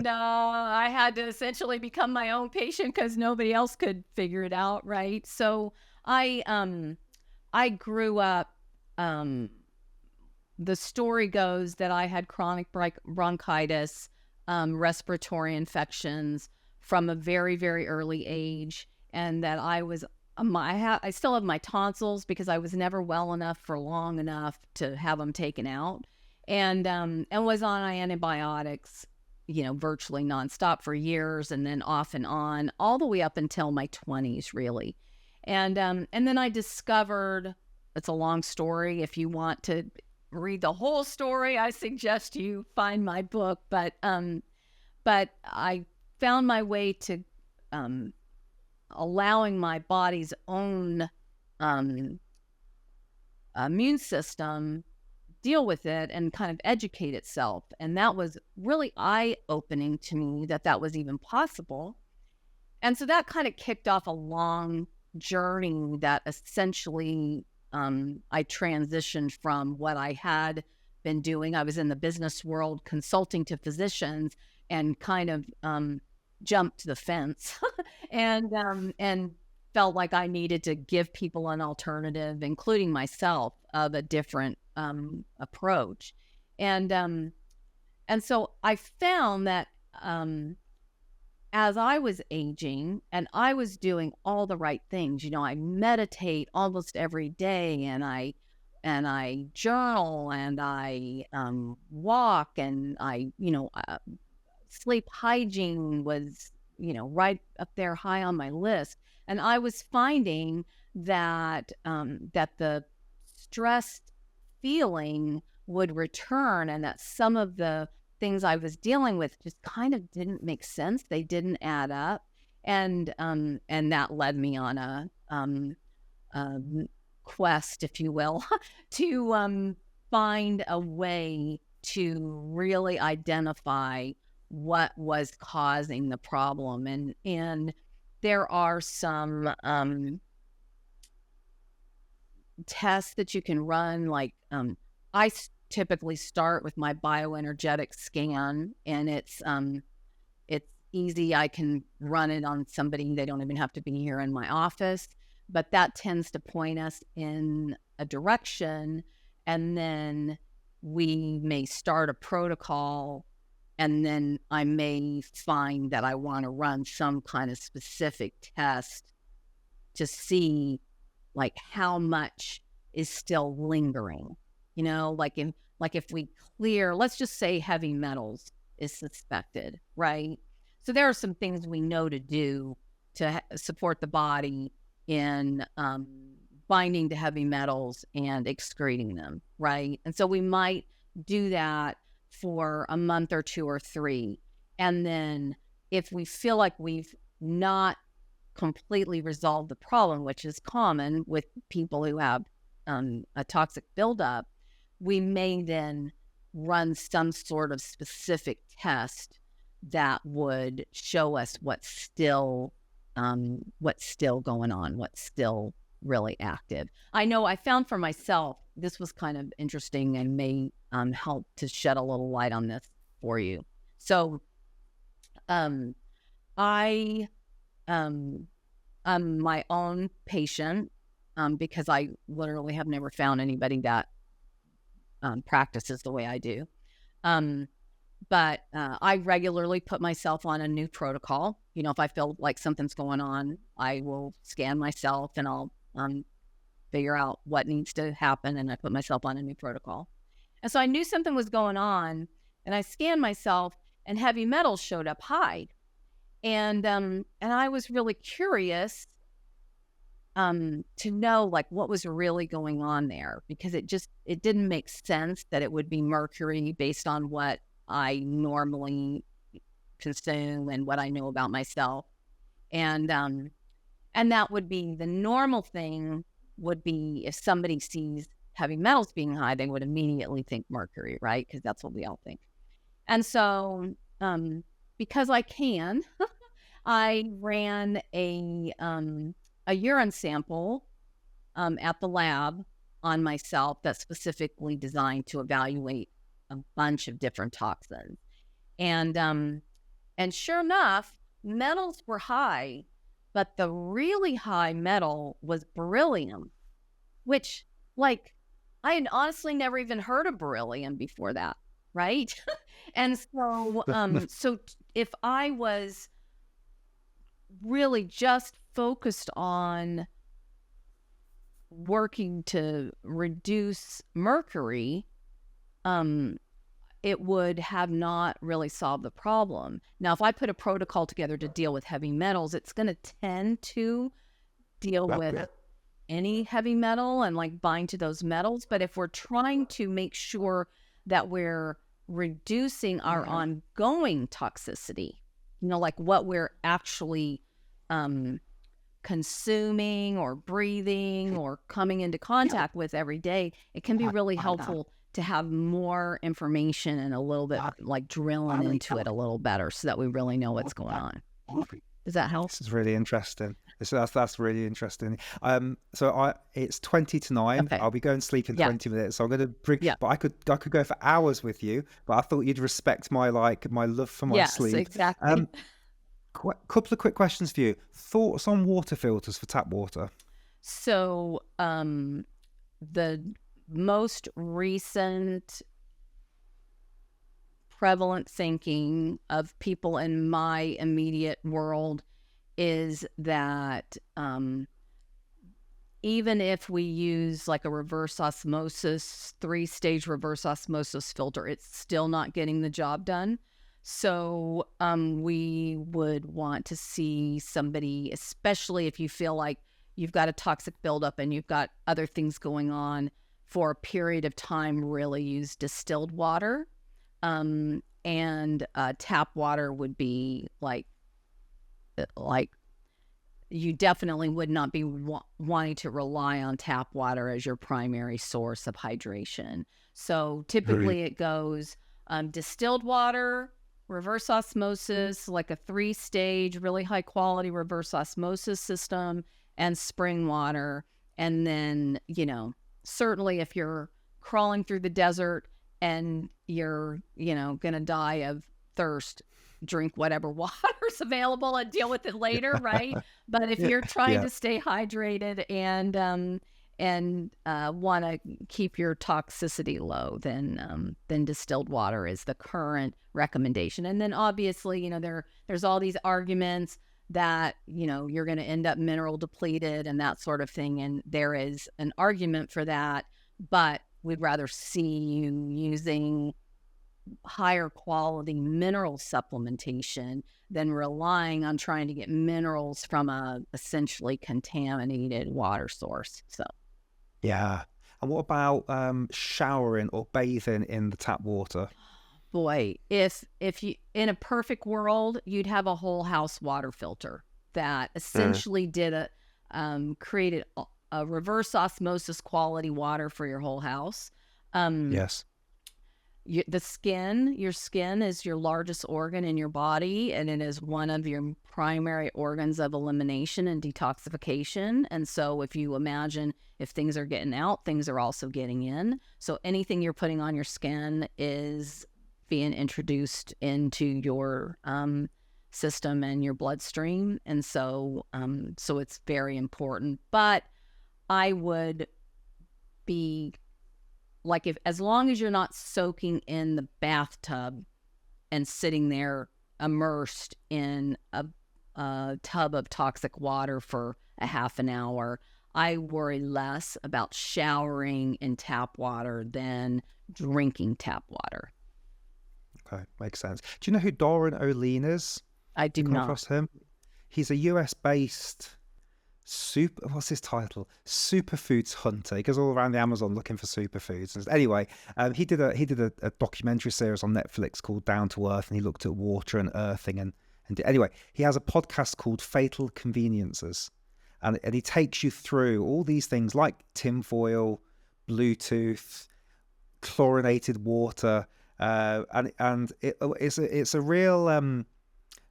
I had to essentially become my own patient because nobody else could figure it out, right? So I grew up. The story goes that I had chronic bronchitis, respiratory infections from a very, very early age, and that I was I still have my tonsils because I was never well enough for long enough to have them taken out, and was on antibiotics, virtually nonstop for years, and then off and on all the way up until my 20s, really, and then I discovered. It's a long story. If you want to read the whole story, I suggest you find my book. But I found my way to allowing my body's own immune system deal with it and kind of educate itself. And that was really eye-opening to me that was even possible. And so that kind of kicked off a long journey that essentially I transitioned from what I had been doing. I was in the business world consulting to physicians and kind of jumped the fence and felt like I needed to give people an alternative, including myself, of a different approach. And so I found that as I was aging and I was doing all the right things, I meditate almost every day, and I journal, and I walk, and I, sleep hygiene was, right up there high on my list. And I was finding that that the stressed feeling would return, and that some of the things I was dealing with just kind of didn't make sense. They didn't add up. And that led me on a quest, if you will, to find a way to really identify what was causing the problem. And there are some tests that you can run, like I typically start with my bioenergetic scan, and it's easy. I can run it on somebody. They don't even have to be here in my office, but that tends to point us in a direction, and then we may start a protocol, and then I may find that I want to run some kind of specific test to see like how much is still lingering. Like if we clear, let's just say heavy metals is suspected, right? So there are some things we know to do to support the body in binding to heavy metals and excreting them, right? And so we might do that for a month or two or three. And then if we feel like we've not completely resolved the problem, which is common with people who have a toxic buildup, we may then run some sort of specific test that would show us what's still going on, what's still really active. I know I found for myself, this was kind of interesting and may help to shed a little light on this for you. So I am my own patient because I literally have never found anybody that practices the way I do. But I regularly put myself on a new protocol. If I feel like something's going on, I will scan myself and I'll figure out what needs to happen, and I put myself on a new protocol. And so I knew something was going on, and I scanned myself, and heavy metals showed up high. And I was really curious to know like what was really going on there, because it didn't make sense that it would be mercury based on what I normally consume and what I know about myself. And that would be the normal thing, would be if somebody sees heavy metals being high, they would immediately think mercury, right? Because that's what we all think. And so because I can, I ran a urine sample at the lab on myself that's specifically designed to evaluate a bunch of different toxins. And sure enough, metals were high, but the really high metal was beryllium, which, like, I had honestly never even heard of beryllium before that, right? And so, if I was really just focused on working to reduce mercury, it would have not really solved the problem. Now, if I put a protocol together to deal with heavy metals, it's going to tend to deal with any heavy metal and like bind to those metals. But if we're trying to make sure that we're reducing our ongoing toxicity, like what we're actually consuming or breathing or coming into contact with every day, it can be really helpful to have more information and a little bit like drilling into it a little better so that we really know what's going on. Does that help? This is really interesting. That's really interesting. It's 20 to 9. Okay. I'll be going to sleep in 20 minutes. So I'm going to bring, but I could go for hours with you, but I thought you'd respect my love for my sleep. Yes, exactly. Couple of quick questions for you. Thoughts on water filters for tap water? So, the most recent prevalent thinking of people in my immediate world is that even if we use like a reverse osmosis, 3-stage reverse osmosis filter, it's still not getting the job done. So we would want to see somebody, especially if you feel like you've got a toxic buildup and you've got other things going on, for a period of time, really use distilled water. And tap water would be like you definitely would not be wanting to rely on tap water as your primary source of hydration. So typically it goes distilled water, reverse osmosis, like a 3-stage, really high quality reverse osmosis system, and spring water. And then, certainly if you're crawling through the desert and you're, going to die of thirst, drink whatever water's available and deal with it later, right? But if you're trying to stay hydrated and want to keep your toxicity low, then distilled water is the current recommendation. And then obviously, there's all these arguments that, you're going to end up mineral depleted and that sort of thing. And there is an argument for that, but we'd rather see you using higher quality mineral supplementation than relying on trying to get minerals from a essentially contaminated water source. So, yeah. And what about showering or bathing in the tap water? Boy, if you, in a perfect world, you'd have a whole house water filter that essentially created a reverse osmosis quality water for your whole house. Yes. Your skin is your largest organ in your body, and it is one of your primary organs of elimination and detoxification. And so if you imagine if things are getting out, things are also getting in. So anything you're putting on your skin is being introduced into your system and your bloodstream. And so it's very important. But I would be like, as long as you're not soaking in the bathtub and sitting there immersed in a tub of toxic water for a half an hour, I worry less about showering in tap water than drinking tap water. Okay, makes sense. Do you know who Doran O'Lean is? I You do come not. across him? He's a US based what's his title? Superfoods hunter. He goes all around the Amazon looking for superfoods. And anyway, he did a documentary series on Netflix called Down to Earth, and he looked at water and earthing anyway, he has a podcast called Fatal Conveniences, and he takes you through all these things like tinfoil, Bluetooth, chlorinated water, it's a real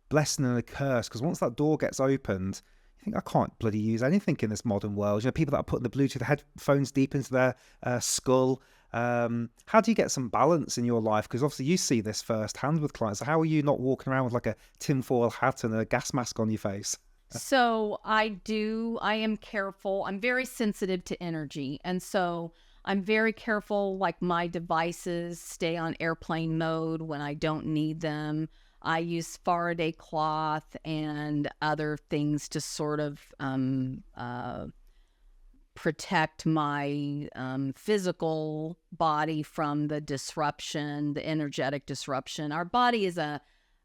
blessing and a curse, because once that door gets opened, you think, I can't bloody use anything in this modern world. You know, people that are putting the Bluetooth headphones deep into their skull. How do you get some balance in your life? Because obviously you see this firsthand with clients. So how are you not walking around with like a tinfoil hat and a gas mask on your face? So I am careful. I'm very sensitive to energy. And so I'm very careful, like my devices stay on airplane mode when I don't need them. I use Faraday cloth and other things to sort of protect my physical body from the disruption, the energetic disruption. Our body is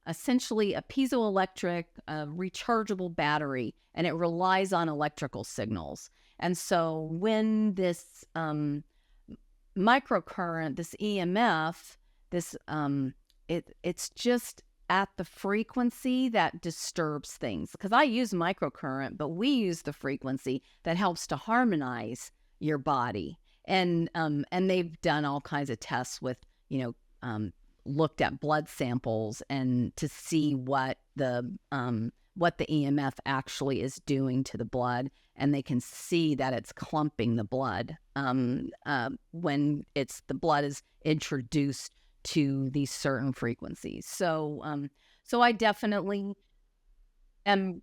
essentially a piezoelectric, rechargeable battery, and it relies on electrical signals. And so when this microcurrent, this EMF, it's just at the frequency that disturbs things. Because I use microcurrent, but we use the frequency that helps to harmonize your body. And they've done all kinds of tests with, looked at blood samples and to see what the EMF actually is doing to the blood, and they can see that it's clumping the blood when the blood is introduced to these certain frequencies. So I definitely am,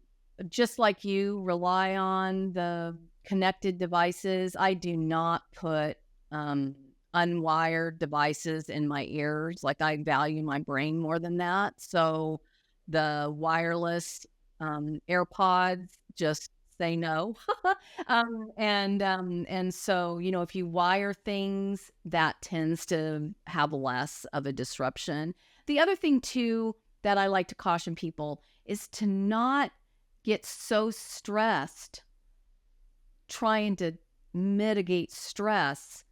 just like you, rely on the connected devices. I do not put unwired devices in my ears. Like, I value my brain more than that. So the wireless AirPods, just say no. And so, if you wire things, that tends to have less of a disruption. The other thing too that I like to caution people is to not get so stressed trying to mitigate stress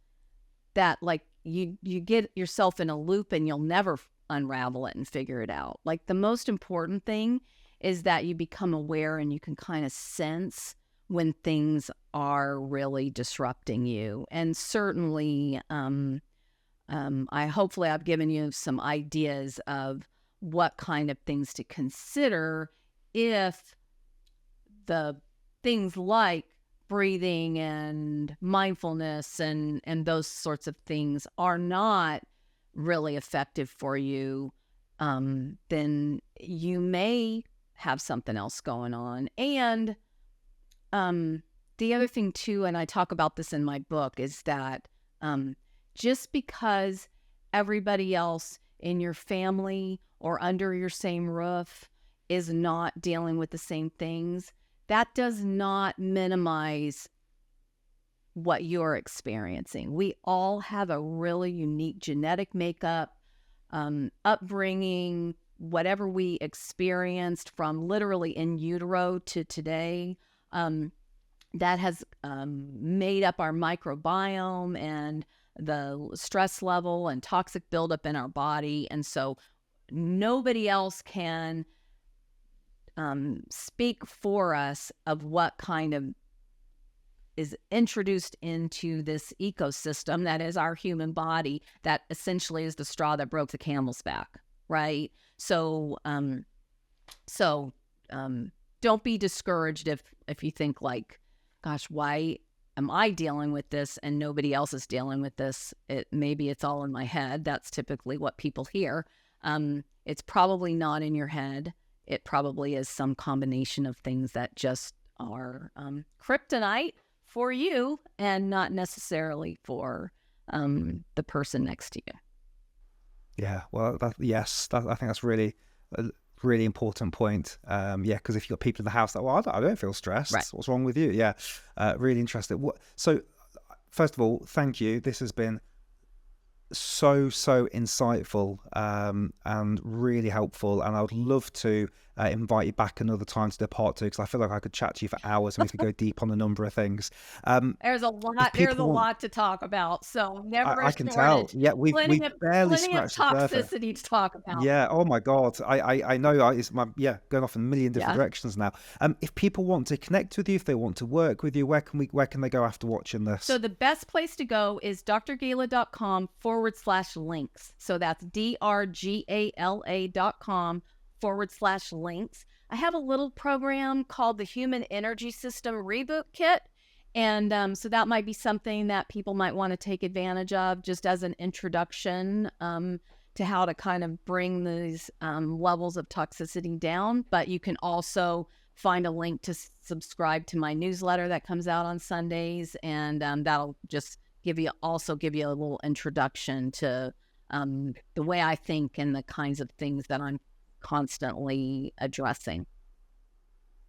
that, like, you get yourself in a loop and you'll never unravel it and figure it out. Like, the most important thing is that you become aware and you can kind of sense when things are really disrupting you. And certainly, hopefully I've given you some ideas of what kind of things to consider if the things like breathing and mindfulness and those sorts of things are not really effective for you, then you may have something else going on. And the other thing too, and I talk about this in my book, is that just because everybody else in your family or under your same roof is not dealing with the same things, that does not minimize what you're experiencing. We all have a really unique genetic makeup, upbringing, whatever we experienced from literally in utero to today, that has made up our microbiome and the stress level and toxic buildup in our body. And so nobody else can speak for us of what kind of is introduced into this ecosystem that is our human body, that essentially is the straw that broke the camel's back, right? So don't be discouraged if you think like, gosh, why am I dealing with this and nobody else is dealing with this? Maybe it's all in my head. That's typically what people hear. It's probably not in your head. It probably is some combination of things that just are kryptonite for you and not necessarily for the person next to you. Yeah, well, I think that's really Really important point. Yeah, because if you've got people in the house that, well, I don't feel stressed. Right. What's wrong with you? Yeah, really interesting. So, first of all, thank you. This has been so insightful and really helpful, and I would love to invite you back another time to do part 2, because I feel like I could chat to you for hours and we could go deep on a number of things. There's a lot. There's a lot to talk about. So never I a can tell. shortage. Yeah, we've barely Plenty of scratched the surface. toxicity to talk about. Yeah. Oh my God. I know. It's going off in a million different directions now. If people want to connect with you, if they want to work with you, where can they go after watching this? So the best place to go is drgala.com/links. So that's drgala.com/links. I have a little program called the Human Energy System Reboot Kit. And so that might be something that people might want to take advantage of just as an introduction to how to kind of bring these levels of toxicity down. But you can also find a link to subscribe to my newsletter that comes out on Sundays. And that'll just give you a little introduction to the way I think and the kinds of things that I'm constantly addressing.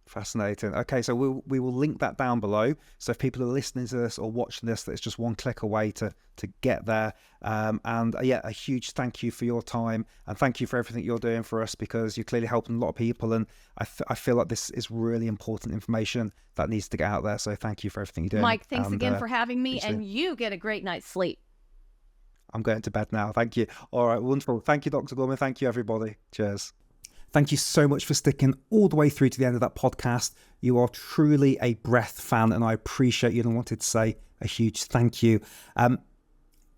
Fascinating. Okay, so we will link that down below. So if people are listening to this or watching this, that's just one click away to get there. And yeah, a huge thank you for your time, and thank you for everything you're doing for us, because you're clearly helping a lot of people, and I feel like this is really important information that needs to get out there. So thank you for everything you're doing. Mike, thanks again for having me, and you get a great night's sleep. I'm going to bed now. Thank you. All right, wonderful. Thank you, Dr. Gorman. Thank you, everybody. Cheers. Thank you so much for sticking all the way through to the end of that podcast. You are truly a breath fan, and I appreciate you, and I wanted to say a huge thank you.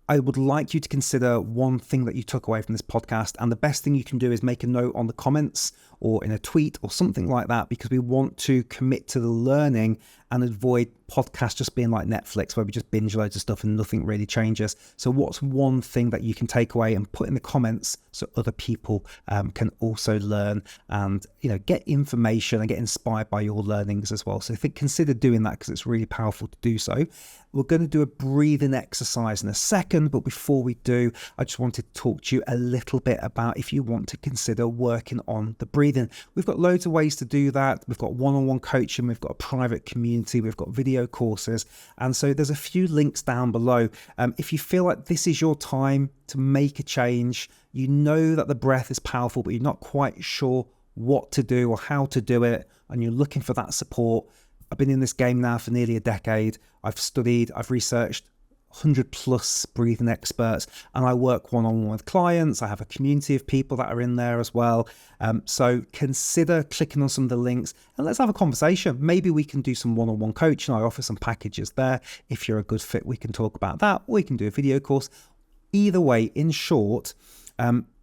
I would like you to consider one thing that you took away from this podcast, and the best thing you can do is make a note on the comments or in a tweet or something like that, because we want to commit to the learning and avoid podcasts just being like Netflix, where we just binge loads of stuff and nothing really changes. So what's one thing that you can take away and put in the comments so other people can also learn and, you know, get information and get inspired by your learnings as well. So consider doing that, because it's really powerful to do so. We're going to do a breathing exercise in a second, but before we do, I just wanted to talk to you a little bit about if you want to consider working on the breathing. We've got loads of ways to do that. We've got one-on-one coaching, we've got a private community, we've got video courses, and so there's a few links down below. If you feel like this is your time to make a change, you know that the breath is powerful, but you're not quite sure what to do or how to do it, and you're looking for that support. I've been in this game now for nearly a decade. I've studied, I've researched 100 plus breathing experts, and I work one-on-one with clients. I have a community of people that are in there as well. So consider clicking on some of the links and let's have a conversation. Maybe we can do some one-on-one coaching. I offer some packages there. If you're a good fit, we can talk about that, or we can do a video course. Either way, in short,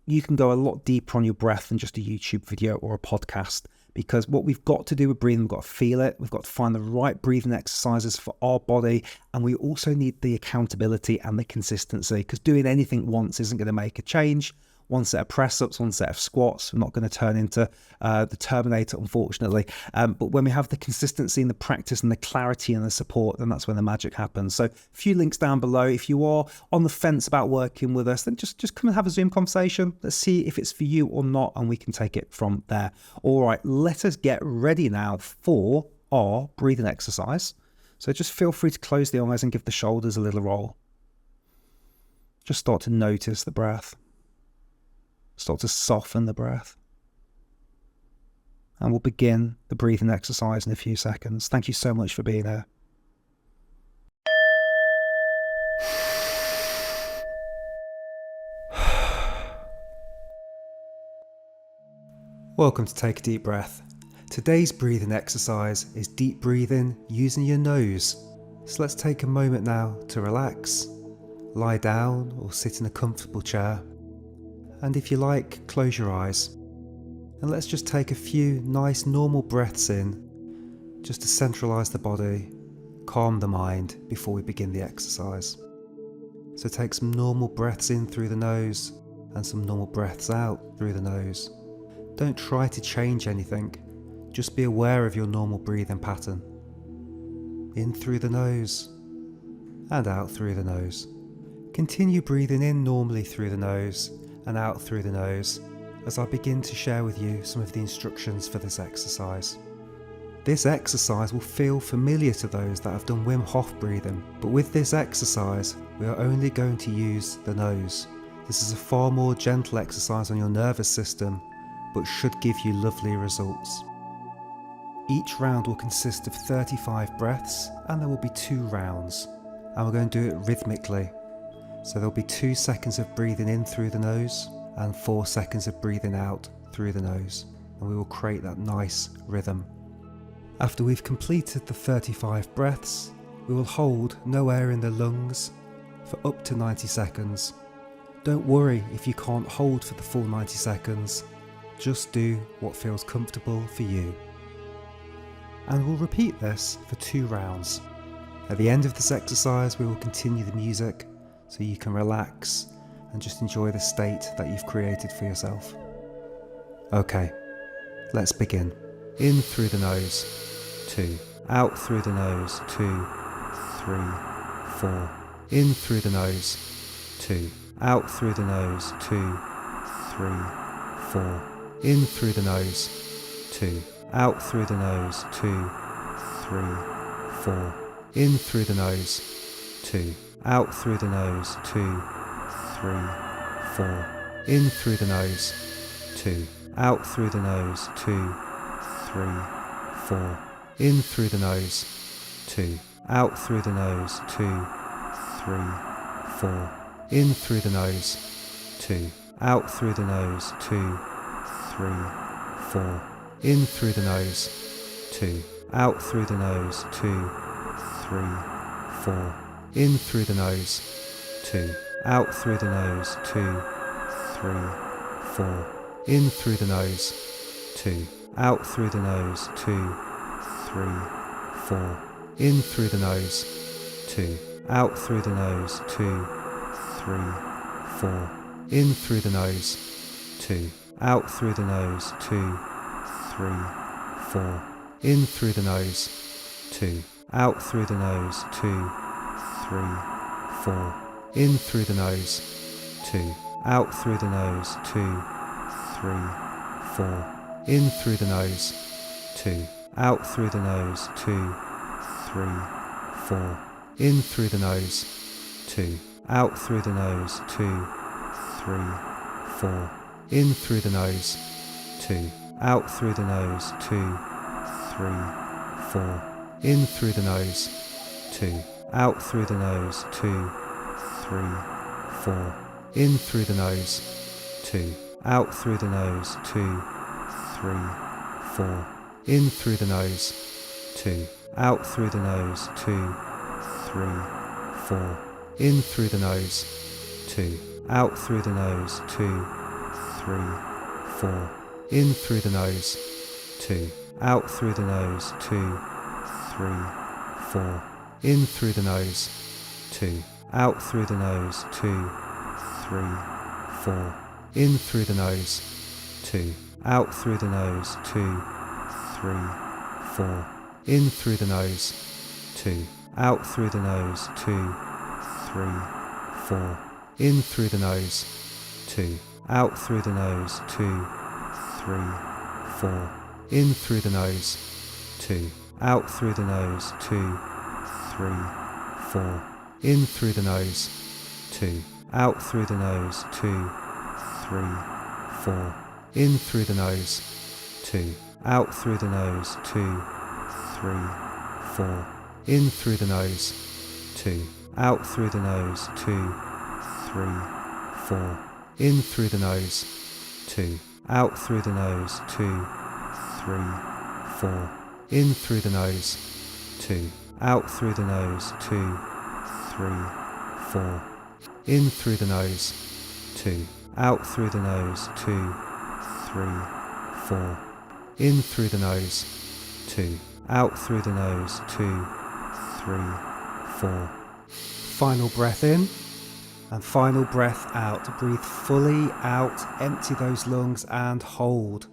you can go a lot deeper on your breath than just a YouTube video or a podcast. Because what we've got to do with breathing, we've got to feel it, we've got to find the right breathing exercises for our body, and we also need the accountability and the consistency, because doing anything once isn't going to make a change. One set of press-ups, one set of squats, we're not going to turn into the Terminator, unfortunately. But when we have the consistency and the practice and the clarity and the support, then that's when the magic happens. So a few links down below. If you are on the fence about working with us, then just come and have a Zoom conversation. Let's see if it's for you or not, and we can take it from there. All right, let us get ready now for our breathing exercise. So just feel free to close the eyes and give the shoulders a little roll. Just start to notice the breath. Start to soften the breath. And we'll begin the breathing exercise in a few seconds. Thank you so much for being here. Welcome to Take a Deep Breath. Today's breathing exercise is deep breathing using your nose. So let's take a moment now to relax, lie down or sit in a comfortable chair. And if you like, close your eyes. And let's just take a few nice normal breaths in, just to centralise the body, calm the mind before we begin the exercise. So take some normal breaths in through the nose and some normal breaths out through the nose. Don't try to change anything, just be aware of your normal breathing pattern. In through the nose and out through the nose. Continue breathing in normally through the nose and out through the nose as I begin to share with you some of the instructions for this exercise. This exercise will feel familiar to those that have done Wim Hof breathing, but with this exercise we are only going to use the nose. This is a far more gentle exercise on your nervous system, but should give you lovely results. Each round will consist of 35 breaths, and there will be 2 rounds, and we're going to do it rhythmically. So there'll be 2 seconds of breathing in through the nose and 4 seconds of breathing out through the nose, and we will create that nice rhythm. After we've completed the 35 breaths, we will hold no air in the lungs for up to 90 seconds. Don't worry if you can't hold for the full 90 seconds, just do what feels comfortable for you. And we'll repeat this for 2 rounds. At the end of this exercise we will continue the music so you can relax and just enjoy the state that you've created for yourself. Okay, let's begin. In through the nose, 2. Out through the nose, 2, 3, 4. In through the nose, 2. Out through the nose, 2, 3, 4. In through the nose, 2. Out through the nose, 2, 3, 4. In through the nose, 2. Out through the nose, 2, 3, 4. In through the nose, 2. Out through the nose, 2, 3, 4. In through the nose, 2. Out through the nose, 2, 3, 4. In through the nose, 2. Out through the nose, 2, 3, 4. In through the nose, 2. Out through the nose, 2, 3, 4. In through the nose, 2. Out through the nose, 2, 3, 4. In through the nose, 2. Out through the nose, 2, 3, 4. In through the nose, 2. Out through the nose, 2, 3, 4. In through the nose, 2. Out through the nose, 2, 3, 4. In through the nose, 2. Out through the nose, 2, 3, 4. In through the nose, 2. Out through the nose, 2, 3, 4. In through the nose, 2. Out through the nose, 2, 3, 4. In through the nose, 2. Out through the nose, 2, 3, 4. In through the nose, 2. Out through the nose, 2, 3, 4. In through the nose, 2. Out through the nose, 2, 3, 4. In through the nose, 2. Out through the nose, 2, 3, 4. In through the nose, 2. Out through the nose, 2, 3, 4. In through the nose, 2. Out through the nose, 2, 3, 4. In through the nose, 2. Out through the nose, 2, 3, 4. In through the nose, 2. Out through the nose, 2, 3, 4. In through the nose, 2. Out through the nose, 2, 3, 4. In through the nose, 2. Out through the nose, 2, 3, 4. In through the nose, 2. Out through the nose, 2, 3, 4. In through the nose, 2. Out through the nose, 2, 3, 4. In through the nose, 2. Out through the nose, 2, 3, 4. In through the nose, 2. Out through the nose, 2, 3, 4. In through the nose, 2. Out through the nose, 2, 3, 4. In through the nose, 2. Out through the nose, 2, 3, 4. In through the nose, 2. Out through the nose, 2, 3, 4. In through the nose, 2. Out through the nose, 2, 3, 4. In through the nose, 2. Out through the nose, 2, 3, 4. Final breath in and final breath out. Breathe fully out, empty those lungs and hold.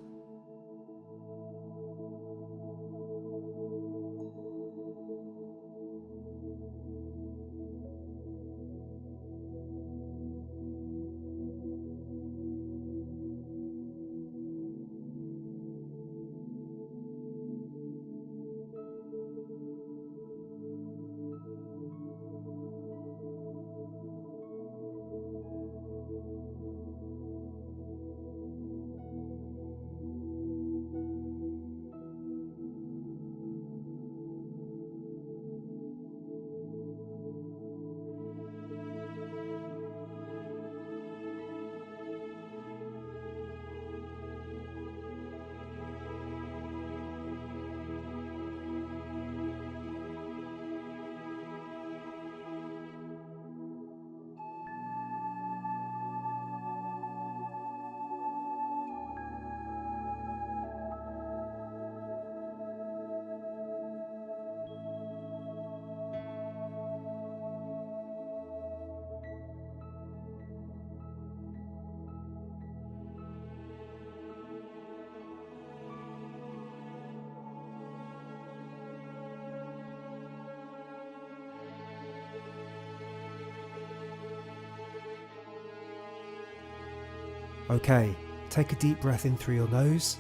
Okay, take a deep breath in through your nose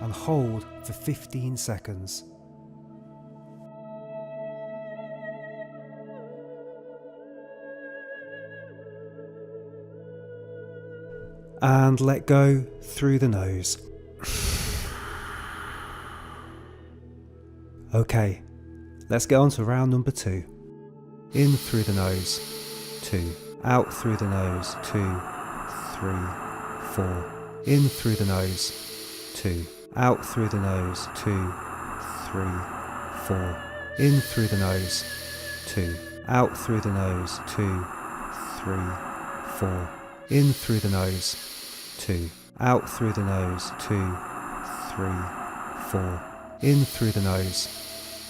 and hold for 15 seconds. And let go through the nose. Okay, let's get on to round number 2. In through the nose, 2. Out through the nose, 2, 3, 4. In through the nose, 2. Out through the nose, 2, 3, 4. In through the nose, 2. Out through the nose, 2, 3, 4. In through the nose, 2. Out through the nose, 2, 3, 4. In through the nose,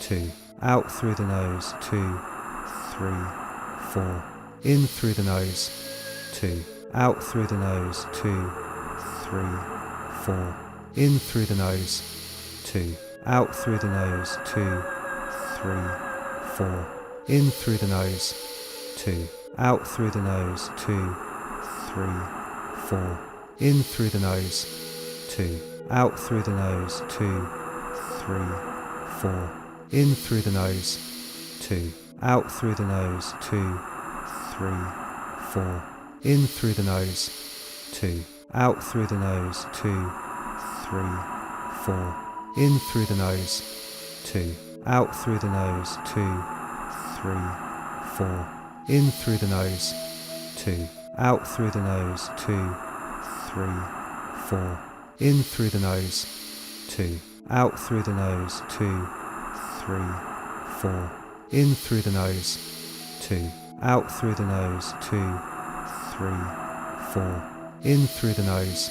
2. Out through the nose, 2, 3, 4. In through the nose, 2. Out through the nose, 2, 3, 4. In through the nose, 2. Out through the nose, 2, 3, 4. In through the nose, 2. Out through the nose, 2, 3, 4. In through the nose, 2. Out through the nose, 2, 3, 4. In through the nose, 2. Out through the nose, 2, 3, 4. In through the nose, 2. Out through the nose, 2, 3, 4. In through the nose, 2. Out through the nose, 2, 3, 4. In through the nose, 2. Out through the nose, 2, 3, 4. In through the nose, 2. Out through the nose, 2, 3, 4. In through the nose, 2. Out through the nose, 2, 3, 4. In through the nose,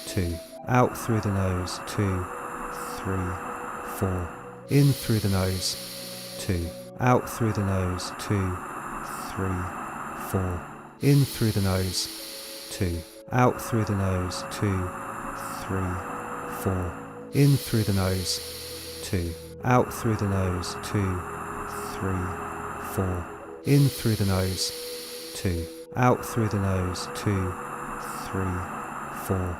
2. Out through the nose, 2, 3, 4. In through the nose, 2. Out through the nose, 2, 3, 4. In through the nose, 2. Out through the nose, 2, 3, 4. In through the nose, 2. Out through the nose, 2, 3, 4. In through the nose, 2. Out through the nose, 2, 3, 4.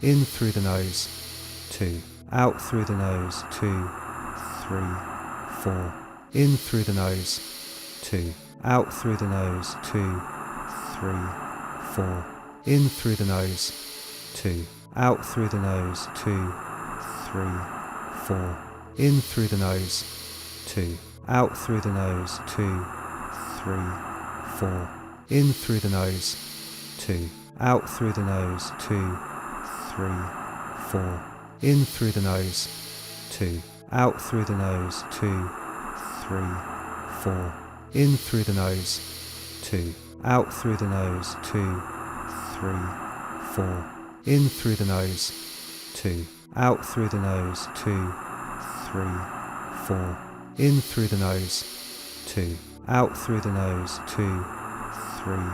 In through the nose, 2. Out through the nose, 2, 3, 4. In through the nose, 2. Out through the nose, 2, 3, 4. In through the nose, 2. Out through the nose, 2, 3, 4. In through the nose, 2. Out through the nose, 2, 3, 4. In through the nose, 2. Out through the nose, 2, 3, 4. In through the nose, 2. Out through the nose, 2, 3, 4. In through the nose, 2. Out through the nose, 2, 3, 4. In through the nose, 2. Out through the nose, 2, 3, 4. In through the nose, 2. Out through the nose, 2, 3, 4. In through the nose, 2. Out through the nose, 2, 3,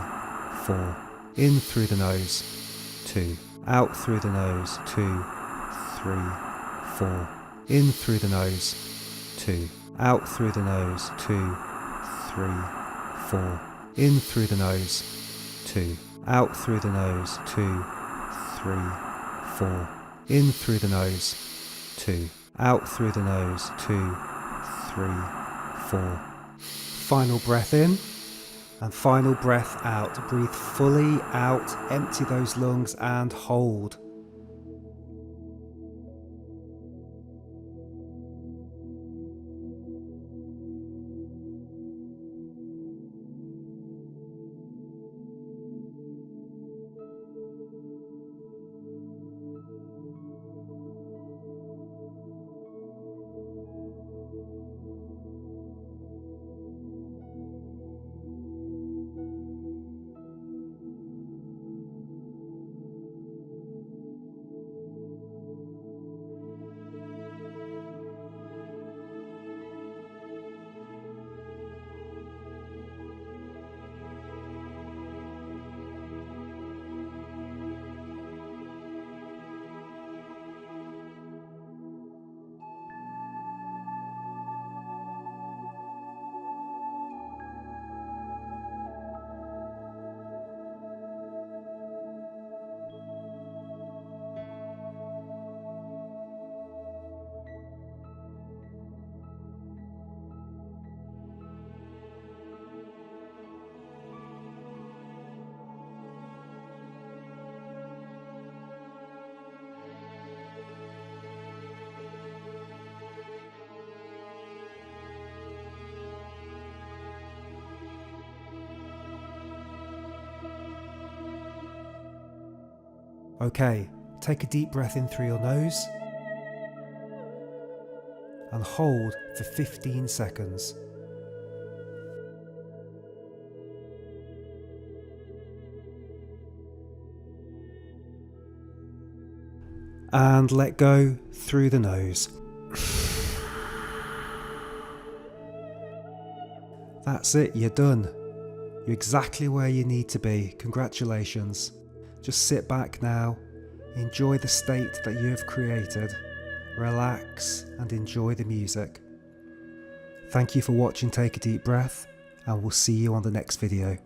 4. In through the nose, 2. Out through the nose, 2, 3, 4. In through the nose, 2. Out through the nose, 2, 3, 4. In through the nose, 2. Out through the nose, 2, 3, 4. In through the nose, 2. Out through the nose, 2, 3, 4. Final breath in and final breath out. Breathe fully out, empty those lungs and hold. Okay, take a deep breath in through your nose and hold for 15 seconds. And let go through the nose. That's it, you're done. You're exactly where you need to be. Congratulations. Just sit back now, enjoy the state that you have created, relax and enjoy the music. Thank you for watching Take a Deep Breath, and we'll see you on the next video.